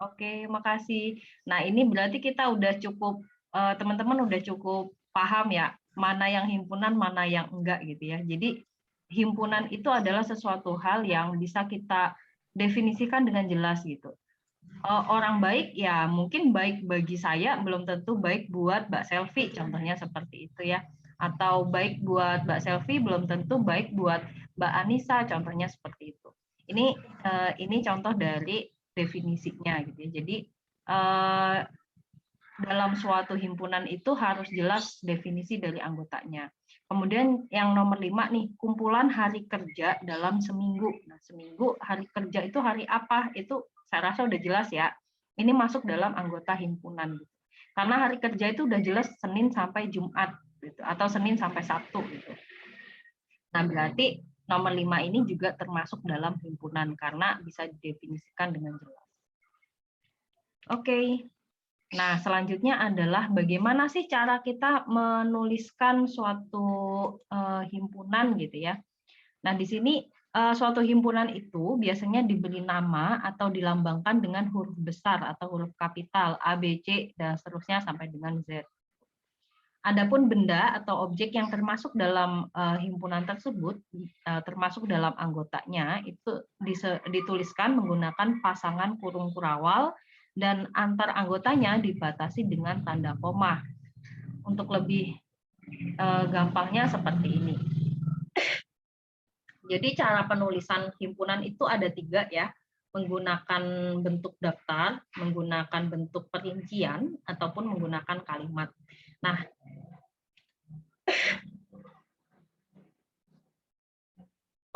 Oke, makasih. Nah, ini berarti kita udah cukup, teman-teman udah cukup paham ya, mana yang himpunan, mana yang enggak gitu ya. Jadi, himpunan itu adalah sesuatu hal yang bisa kita definisikan dengan jelas gitu. Orang baik ya mungkin baik bagi saya, belum tentu baik buat Mbak Selvi, contohnya seperti itu ya. Atau baik buat Mbak Selvi, belum tentu baik buat Mbak Anissa, contohnya seperti itu. Ini contoh dari definisinya gitu ya. Jadi dalam suatu himpunan itu harus jelas definisi dari anggotanya. Kemudian yang nomor 5 nih, kumpulan hari kerja dalam seminggu. Nah, seminggu hari kerja itu hari apa? Itu saya rasa udah jelas ya. Ini masuk dalam anggota himpunan gitu. Karena hari kerja itu udah jelas Senin sampai Jumat gitu, atau Senin sampai Sabtu gitu. Nah, berarti nomor 5 ini juga termasuk dalam himpunan karena bisa didefinisikan dengan jelas. Oke. Nah, selanjutnya adalah bagaimana sih cara kita menuliskan suatu himpunan gitu ya. Nah, di sini suatu himpunan itu biasanya diberi nama atau dilambangkan dengan huruf besar atau huruf kapital A, B, C, dan seterusnya sampai dengan Z. Adapun benda atau objek yang termasuk dalam himpunan tersebut, termasuk dalam anggotanya, itu dituliskan menggunakan pasangan kurung kurawal dan antar anggotanya dibatasi dengan tanda koma. Untuk lebih gampangnya seperti ini. Jadi cara penulisan himpunan itu ada 3 ya, menggunakan bentuk daftar, menggunakan bentuk perincian, ataupun menggunakan kalimat. Nah,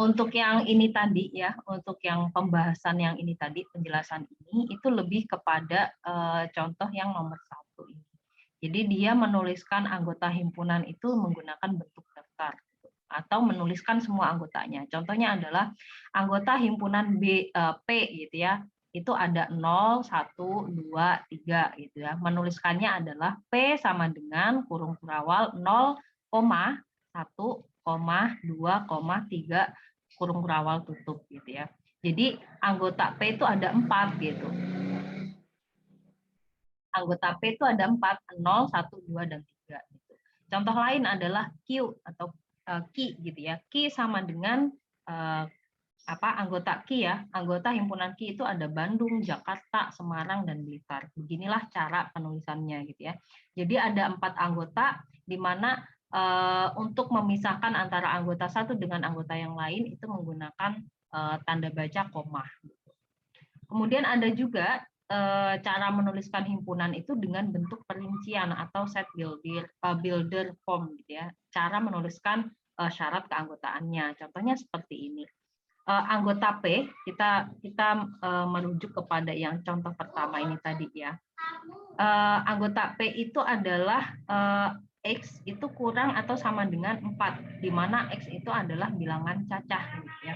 untuk yang ini tadi ya, untuk yang pembahasan yang ini tadi, penjelasan ini, itu lebih kepada contoh yang nomor 1 ini. Jadi dia menuliskan anggota himpunan itu menggunakan bentuk daftar atau menuliskan semua anggotanya. Contohnya adalah anggota himpunan P gitu ya. Itu ada 0, 1, 2, 3 gitu ya. Menuliskannya adalah P sama dengan kurung kurawal 0, 1, 2, 3 kurung kurawal tutup gitu ya. Jadi anggota P itu ada 4 gitu. Anggota P itu ada 4, 0, 1, 2, dan 3 gitu. Contoh lain adalah Q atau Q gitu ya. Q sama dengan anggota Q ya. Anggota himpunan Q itu ada Bandung, Jakarta, Semarang, dan Blitar. Beginilah cara penulisannya gitu ya. Jadi ada 4 anggota di mana untuk memisahkan antara anggota satu dengan anggota yang lain itu menggunakan tanda baca koma. Kemudian ada juga cara menuliskan himpunan itu dengan bentuk perincian atau set builder form gitu ya. Cara menuliskan syarat keanggotaannya. Contohnya seperti ini. Anggota P kita merujuk kepada yang contoh pertama ini tadi ya. Anggota P itu adalah X itu kurang atau sama dengan 4, di mana X itu adalah bilangan cacah gitu ya.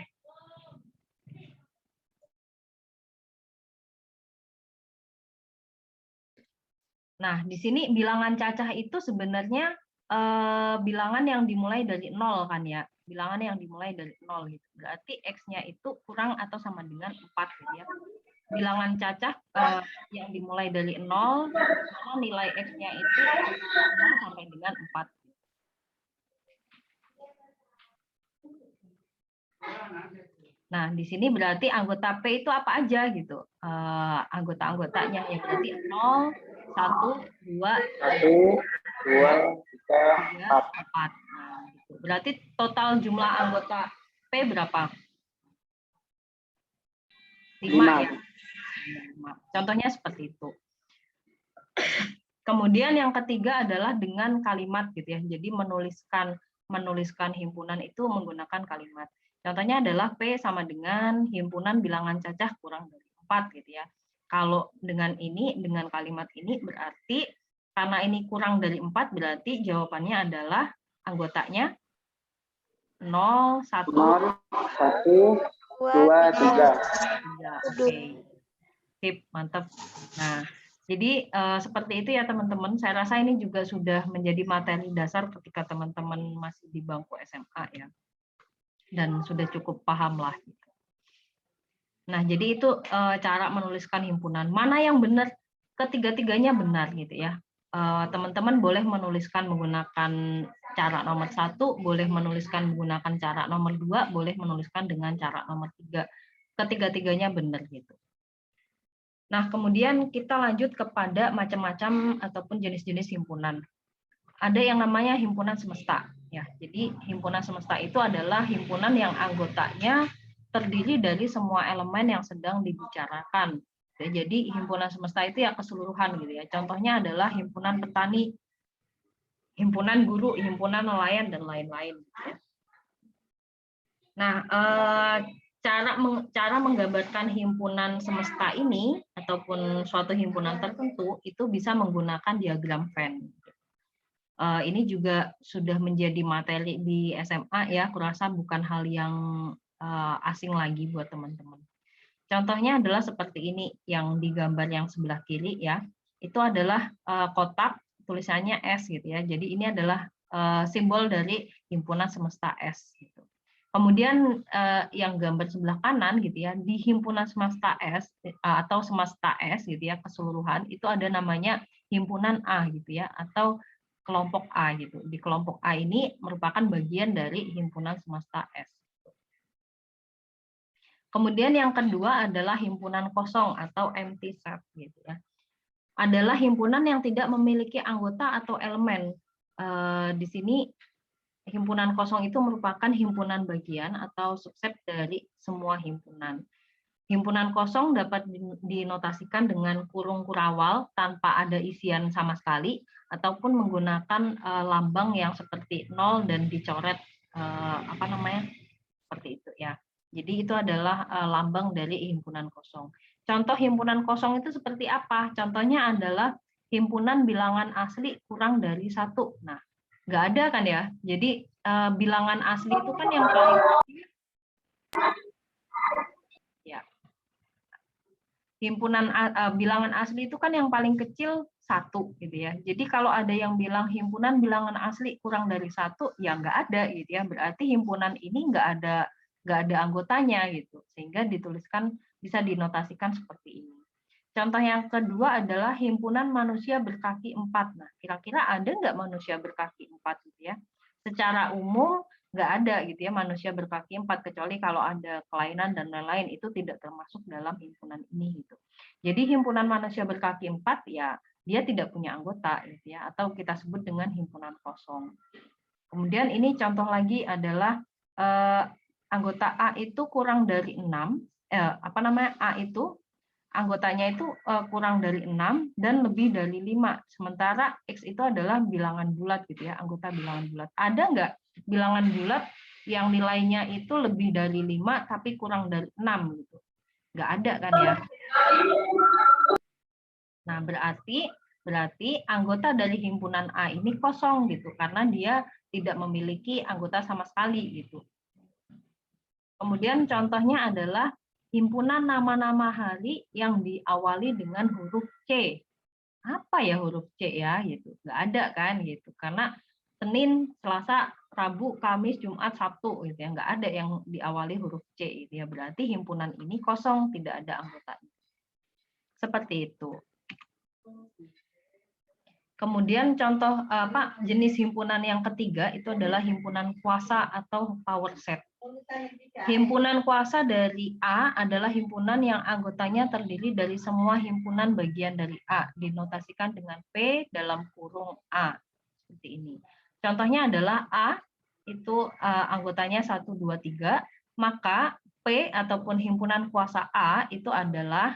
Nah, di sini bilangan cacah itu sebenarnya bilangan yang dimulai dari 0 kan ya. Bilangan yang dimulai dari 0 gitu. Berarti X-nya itu kurang atau sama dengan 4 gitu ya. Bilangan cacah yang dimulai dari 0, karena nilai X-nya itu 0 sampai dengan 4. Nah, di sini berarti anggota P itu apa aja gitu. Anggota-anggotanya ya berarti 0, 1, 2, 3, 4. Nah, gitu. Berarti total jumlah anggota P berapa? 5 ya. 5. Contohnya seperti itu. Kemudian yang ketiga adalah dengan kalimat gitu ya. Jadi menuliskan himpunan itu menggunakan kalimat. Contohnya adalah P sama dengan himpunan bilangan cacah kurang dari 4 gitu ya. Kalau dengan ini, dengan kalimat ini berarti karena ini kurang dari 4 berarti jawabannya adalah anggotanya 0, 1, 2, 3. Oke. Sip, mantap. Nah, jadi seperti itu ya teman-teman. Saya rasa ini juga sudah menjadi materi dasar ketika teman-teman masih di bangku SMA ya. Dan sudah cukup paham lah. Nah, jadi itu cara menuliskan himpunan. Mana yang benar? Ketiga-tiganya benar gitu ya. Teman-teman boleh menuliskan menggunakan cara nomor 1, boleh menuliskan menggunakan cara nomor 2, boleh menuliskan dengan cara nomor 3. Ketiga-tiganya benar gitu. Nah, kemudian kita lanjut kepada macam-macam ataupun jenis-jenis himpunan. Ada yang namanya himpunan semesta. Ya, jadi himpunan semesta itu adalah himpunan yang anggotanya terdiri dari semua elemen yang sedang dibicarakan. Ya, jadi himpunan semesta itu ya keseluruhan gitu ya. Contohnya adalah himpunan petani, himpunan guru, himpunan nelayan dan lain-lain. Ya. Nah, cara menggambarkan himpunan semesta ini ataupun suatu himpunan tertentu itu bisa menggunakan diagram Venn. Ini juga sudah menjadi materi di SMA ya, kurasa bukan hal yang asing lagi buat teman-teman. Contohnya adalah seperti ini yang digambar yang sebelah kiri ya. Itu adalah kotak tulisannya S gitu ya. Jadi ini adalah simbol dari himpunan semesta S gitu. Kemudian yang gambar sebelah kanan gitu ya, di himpunan semesta S atau semesta S gitu ya keseluruhan itu ada namanya himpunan A gitu ya, atau kelompok A gitu. Di kelompok A ini merupakan bagian dari himpunan semesta S. Kemudian yang kedua adalah himpunan kosong atau empty set gitu ya. Adalah himpunan yang tidak memiliki anggota atau elemen. Di sini himpunan kosong itu merupakan himpunan bagian atau subset dari semua himpunan. Himpunan kosong dapat dinotasikan dengan kurung kurawal tanpa ada isian sama sekali, ataupun menggunakan lambang yang seperti nol dan dicoret seperti itu ya. Jadi itu adalah lambang dari himpunan kosong. Contoh himpunan kosong itu seperti apa? Contohnya adalah himpunan bilangan asli kurang dari 1. Nah, nggak ada kan ya? Jadi bilangan asli itu kan yang paling ya. Himpunan bilangan asli itu kan yang paling kecil 1 gitu ya. Jadi kalau ada yang bilang himpunan bilangan asli kurang dari 1, ya nggak ada gitu ya. Berarti himpunan ini nggak ada anggotanya gitu. Sehingga dituliskan, bisa dinotasikan seperti ini. Contoh yang kedua adalah himpunan manusia berkaki 4. Nah, kira-kira ada nggak manusia berkaki 4 gitu ya? Secara umum nggak ada gitu ya manusia berkaki 4, kecuali kalau ada kelainan dan lain-lain, itu tidak termasuk dalam himpunan ini gitu. Jadi himpunan manusia berkaki 4 ya dia tidak punya anggota gitu ya, atau kita sebut dengan himpunan kosong. Kemudian ini contoh lagi adalah anggota A itu kurang dari 6, A itu anggotanya itu kurang dari 6 dan lebih dari 5. Sementara X itu adalah bilangan bulat gitu ya, anggota bilangan bulat. Ada nggak bilangan bulat yang nilainya itu lebih dari 5 tapi kurang dari 6 gitu? Nggak ada kan ya? Nah, berarti anggota dari himpunan A ini kosong gitu, karena dia tidak memiliki anggota sama sekali gitu. Kemudian contohnya adalah himpunan nama-nama hari yang diawali dengan huruf C. Apa ya huruf C ya? Gitu. Nggak ada kan gitu. Karena Senin, Selasa, Rabu, Kamis, Jumat, Sabtu gitu ya. Nggak ada yang diawali huruf C gitu ya. Berarti himpunan ini kosong, tidak ada anggotanya. Seperti itu. Kemudian contoh jenis himpunan yang ketiga itu adalah himpunan kuasa atau power set. Himpunan kuasa dari A adalah himpunan yang anggotanya terdiri dari semua himpunan bagian dari A, dinotasikan dengan P dalam kurung A, seperti ini. Contohnya adalah A itu anggotanya 1, 2, 3, maka P ataupun himpunan kuasa A itu adalah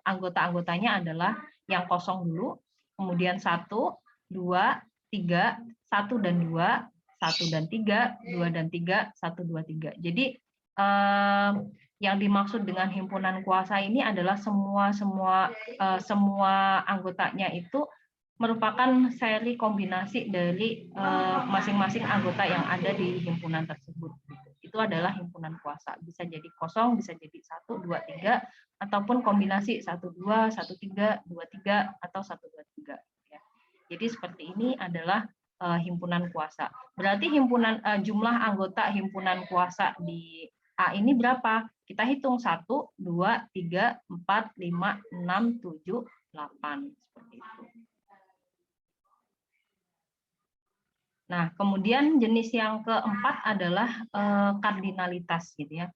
anggota-anggotanya adalah yang kosong dulu, kemudian 1, 2, 3, 1 dan 2, 1 dan 3, 2 dan 3, 1, 2, 3. Jadi yang dimaksud dengan himpunan kuasa ini adalah semua anggotanya itu merupakan seri kombinasi dari masing-masing anggota yang ada di himpunan tersebut. Itu adalah himpunan kuasa. Bisa jadi kosong, bisa jadi 1, 2, 3, ataupun kombinasi 1, 2, 1, 3, 2, 3, atau 1, 2, 3. Ya. Jadi seperti ini adalah himpunan kuasa. Berarti jumlah anggota himpunan kuasa di A ini berapa? Kita hitung 1, 2, 3, 4, 5, 6, 7, 8. Seperti itu. Nah, kemudian jenis yang keempat adalah kardinalitas gitu ya.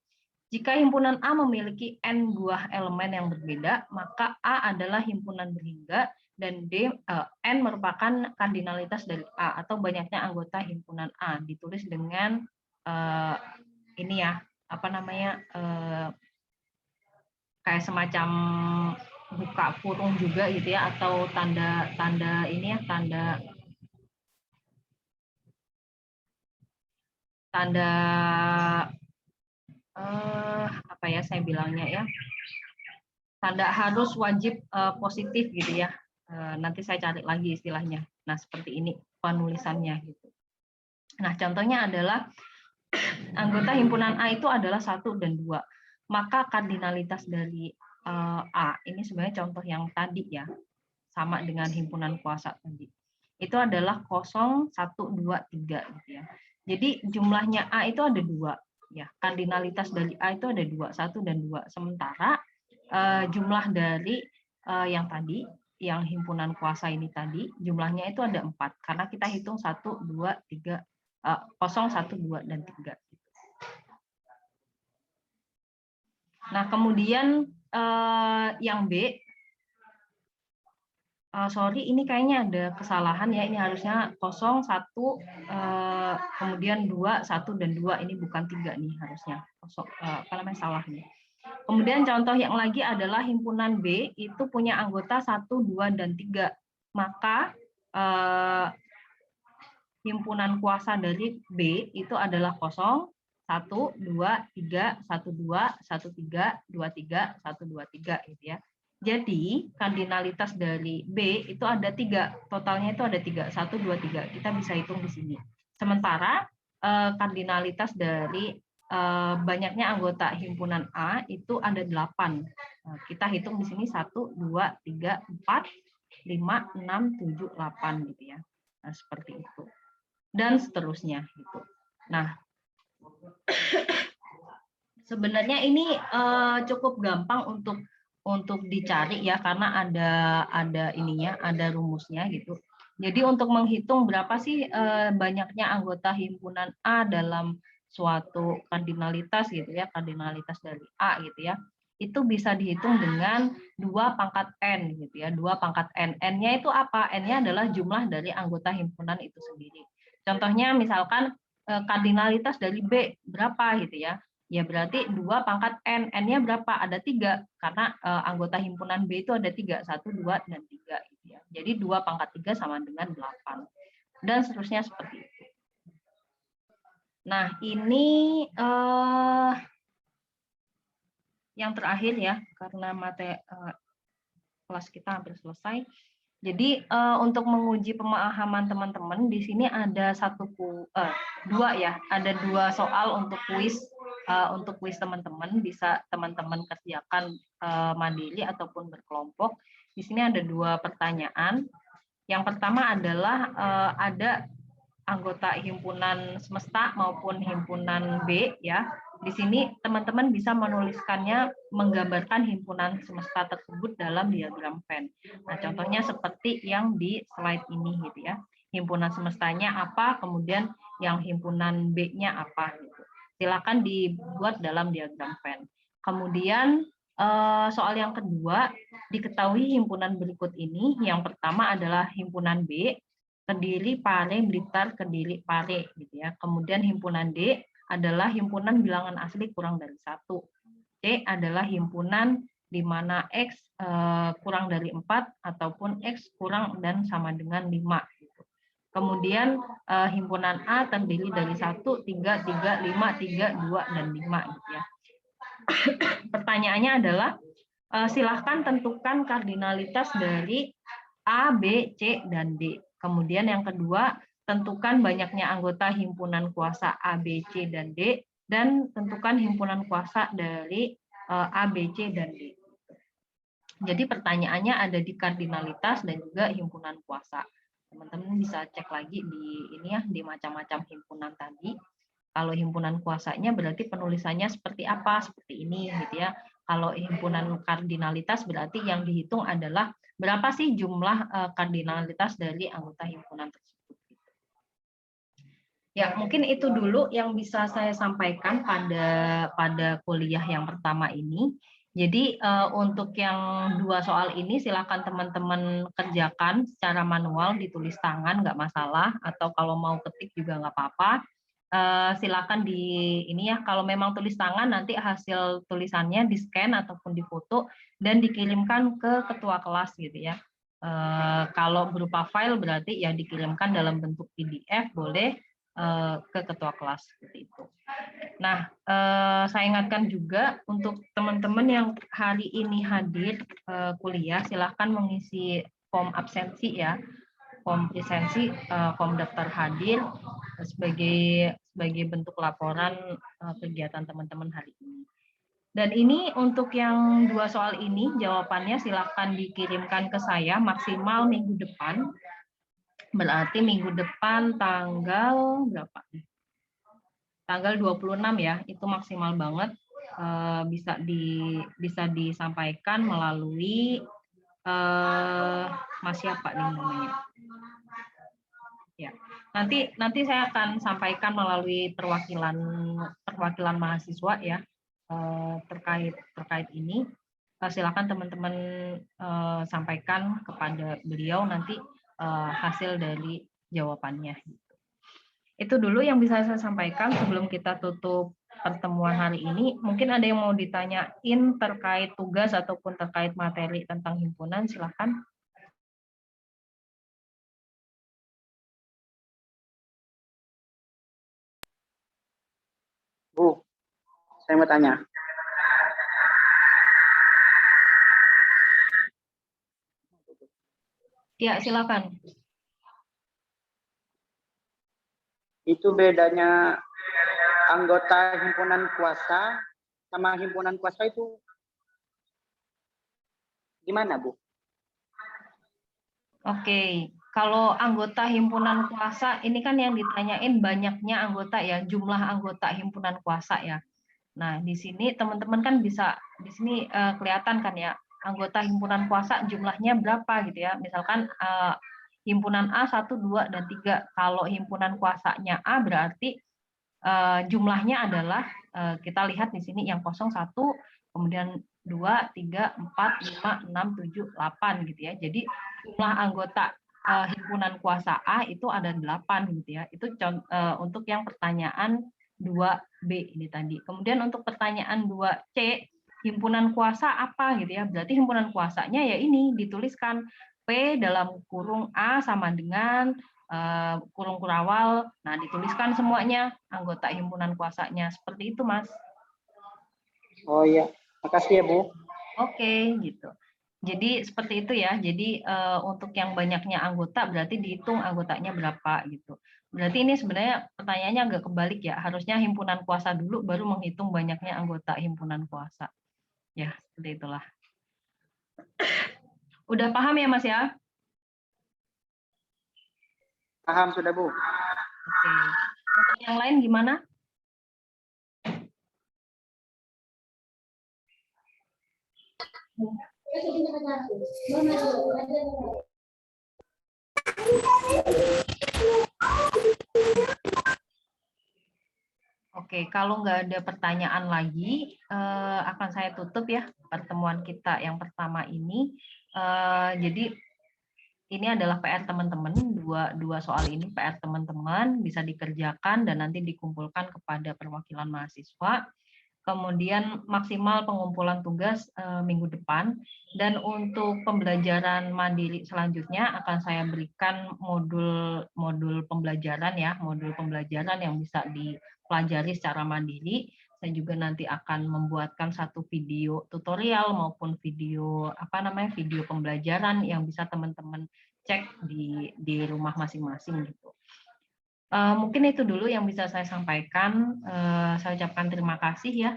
Jika himpunan A memiliki N buah elemen yang berbeda, maka A adalah himpunan berhingga dan N merupakan kardinalitas dari A atau banyaknya anggota himpunan A. Ditulis dengan ini ya, kayak semacam buka kurung juga gitu ya, atau tanda ini ya, tanda apa ya saya bilangnya ya, tanda harus wajib positif gitu ya. Nanti saya cari lagi istilahnya. Nah, seperti ini penulisannya gitu. Nah, contohnya adalah anggota himpunan A itu adalah 1 dan 2. Maka kardinalitas dari A ini sebenarnya contoh yang tadi ya, sama dengan himpunan kuasa tadi. Itu adalah 0, 1, 2, 3 gitu ya. Jadi jumlahnya A itu ada 2 ya. Kardinalitas dari A itu ada 2, 1 dan 2. Sementara jumlah dari yang tadi yang himpunan kuasa ini tadi, jumlahnya itu ada 4, karena kita hitung 1, 2, 3, 0, 1, 2, dan 3. Nah, kemudian yang B, sorry, ini kayaknya ada kesalahan ya, ini harusnya 0, 1, kemudian 2, 1, dan 2, ini bukan 3 nih harusnya, salah nih. Kemudian contoh yang lagi adalah himpunan B itu punya anggota 1, 2, dan 3. Maka himpunan kuasa dari B itu adalah 0, 1, 2, 3, 1, 2, 1, 3, 2, 3, 1, 2, 3 gitu ya. Jadi kardinalitas dari B itu ada 3, totalnya itu ada 3, 1, 2, 3. Kita bisa hitung di sini. Sementara kardinalitas dari banyaknya anggota himpunan A itu ada 8. Kita hitung di sini 1, 2, 3, 4, 5, 6, 7, 8 gitu ya. Nah, seperti itu. Dan seterusnya gitu. Nah, sebenarnya ini cukup gampang untuk dicari ya, karena ada ininya, ada rumusnya gitu. Jadi untuk menghitung berapa sih banyaknya anggota himpunan A dalam suatu kardinalitas gitu ya, kardinalitas dari A gitu ya, itu bisa dihitung dengan 2 pangkat N gitu ya, 2 pangkat N. N-nya itu apa? N-nya adalah jumlah dari anggota himpunan itu sendiri. Contohnya misalkan kardinalitas dari B berapa gitu ya, ya berarti 2 pangkat N. N-nya berapa? Ada 3, karena anggota himpunan B itu ada 3, 1, 2, dan 3 gitu ya. Jadi 2 pangkat 3 sama dengan 8. Dan seterusnya seperti itu. Nah, ini yang terakhir ya, karena kelas kita hampir selesai. Jadi untuk menguji pemahaman teman-teman di sini ada 2 ya, ada 2 soal untuk kuis teman-teman, bisa teman-teman kerjakan mandiri ataupun berkelompok. Di sini ada 2 pertanyaan. Yang pertama adalah ada anggota himpunan semesta maupun himpunan B ya. Di sini teman-teman bisa menuliskannya, menggambarkan himpunan semesta tersebut dalam diagram Venn. Nah, contohnya seperti yang di slide ini gitu ya. Himpunan semestanya apa, kemudian yang himpunan B-nya apa gitu. Silakan dibuat dalam diagram Venn. Kemudian soal yang kedua, diketahui himpunan berikut ini. Yang pertama adalah himpunan B, Kediri, Pare, Blitar, Kediri, Pare gitu ya. Kemudian himpunan D adalah himpunan bilangan asli kurang dari 1. C adalah himpunan di mana X kurang dari 4 ataupun X kurang dan sama dengan 5 gitu. Kemudian himpunan A terdiri dari 1, 3, 3, 5, 3, 2, dan 5 gitu ya. Pertanyaannya adalah silahkan tentukan kardinalitas dari A, B, C, dan D. Kemudian yang kedua, tentukan banyaknya anggota himpunan kuasa A, B, C, dan D, dan tentukan himpunan kuasa dari A, B, C, dan D. Jadi pertanyaannya ada di kardinalitas dan juga himpunan kuasa. Teman-teman bisa cek lagi di ini ya, di macam-macam himpunan tadi. Kalau himpunan kuasanya berarti penulisannya seperti apa? Seperti ini gitu ya. Kalau himpunan kardinalitas berarti yang dihitung adalah berapa sih jumlah kardinalitas dari anggota himpunan tersebut. Ya, mungkin itu dulu yang bisa saya sampaikan pada kuliah yang pertama ini. Jadi untuk yang 2 soal ini silakan teman-teman kerjakan secara manual, ditulis tangan nggak masalah, atau kalau mau ketik juga nggak apa-apa. Silakan di ini ya, kalau memang tulis tangan nanti hasil tulisannya di scan ataupun difoto dan dikirimkan ke ketua kelas gitu ya. Kalau berupa file berarti ya dikirimkan dalam bentuk PDF, boleh ke ketua kelas seperti itu. Nah, saya ingatkan juga untuk teman-teman yang hari ini hadir kuliah, silahkan mengisi form absensi ya, form presensi, form daftar hadir sebagai bentuk laporan kegiatan teman-teman hari ini. Dan ini untuk yang 2 soal ini jawabannya silakan dikirimkan ke saya maksimal minggu depan. Berarti minggu depan tanggal berapa? Tanggal 26 ya, itu maksimal banget bisa disampaikan melalui Mas siapa nih namanya? Ya, nanti saya akan sampaikan melalui perwakilan mahasiswa ya terkait ini. Silakan teman-teman sampaikan kepada beliau nanti hasil dari jawabannya. Itu dulu yang bisa saya sampaikan sebelum kita tutup pertemuan hari ini. Mungkin ada yang mau ditanyain terkait tugas ataupun terkait materi tentang himpunan, silakan. Bu, saya mau tanya. Ya, silakan. Itu bedanya anggota himpunan kuasa sama himpunan kuasa itu gimana, Bu? Oke, kalau anggota himpunan kuasa ini kan yang ditanyain banyaknya anggota ya, jumlah anggota himpunan kuasa ya. Nah, di sini teman-teman kan bisa di sini kelihatan kan ya, anggota himpunan kuasa jumlahnya berapa gitu ya. Misalkan himpunan A 1, 2, dan 3. Kalau himpunan kuasanya A berarti jumlahnya adalah kita lihat di sini yang kosong 1, kemudian 2, 3, 4, 5, 6, 7, 8 gitu ya. Jadi jumlah anggota himpunan kuasa A itu ada 8 gitu ya. Itu untuk yang pertanyaan 2B ini tadi. Kemudian untuk pertanyaan 2C, himpunan kuasa apa gitu ya. Berarti himpunan kuasanya ya ini dituliskan P dalam kurung A sama dengan kurung kurawal. Nah, dituliskan semuanya anggota himpunan kuasanya. Seperti itu, Mas. Oh iya, makasih ya, Bu. Oke, gitu. Jadi seperti itu ya. Jadi untuk yang banyaknya anggota berarti dihitung anggotanya berapa gitu. Berarti ini sebenarnya pertanyaannya agak kebalik ya. Harusnya himpunan kuasa dulu baru menghitung banyaknya anggota himpunan kuasa. Ya, seperti itulah. Udah paham ya, Mas ya? Paham sudah, Bu. Oke. Untuk yang lain gimana? Oke, kalau nggak ada pertanyaan lagi, akan saya tutup ya pertemuan kita yang pertama ini. Jadi ini adalah PR teman-teman, dua soal ini PR teman-teman bisa dikerjakan dan nanti dikumpulkan kepada perwakilan mahasiswa. Kemudian maksimal pengumpulan tugas minggu depan, dan untuk pembelajaran mandiri selanjutnya akan saya berikan modul pembelajaran ya, modul pembelajaran yang bisa dipelajari secara mandiri. Saya juga nanti akan membuatkan satu video tutorial maupun video video pembelajaran yang bisa teman-teman cek di rumah masing-masing gitu. Mungkin itu dulu yang bisa saya sampaikan. Saya ucapkan terima kasih ya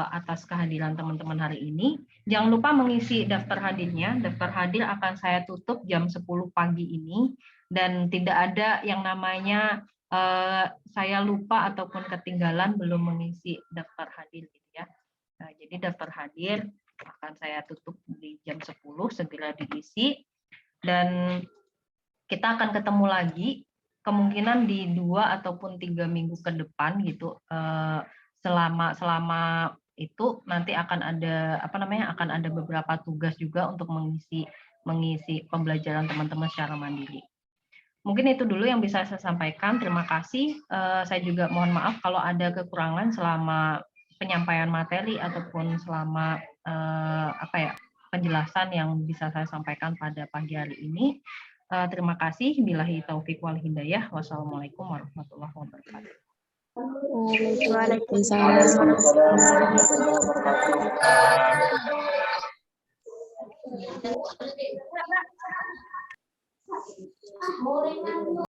atas kehadiran teman-teman hari ini. Jangan lupa mengisi daftar hadirnya. Daftar hadir akan saya tutup jam 10 pagi ini, dan tidak ada yang namanya saya lupa ataupun ketinggalan belum mengisi daftar hadir gitu ya. Nah, jadi daftar hadir akan saya tutup di jam 10, segera diisi, dan kita akan ketemu lagi kemungkinan di 2 ataupun 3 minggu ke depan gitu. Selama itu nanti akan ada akan ada beberapa tugas juga untuk mengisi pembelajaran teman-teman secara mandiri. Mungkin itu dulu yang bisa saya sampaikan. Terima kasih. Saya juga mohon maaf kalau ada kekurangan selama penyampaian materi ataupun selama penjelasan yang bisa saya sampaikan pada pagi hari ini. Terima kasih. Billahi taufik wal hidayah. Wassalamualaikum warahmatullahi wabarakatuh. Waalaikumsalam warahmatullahi wabarakatuh.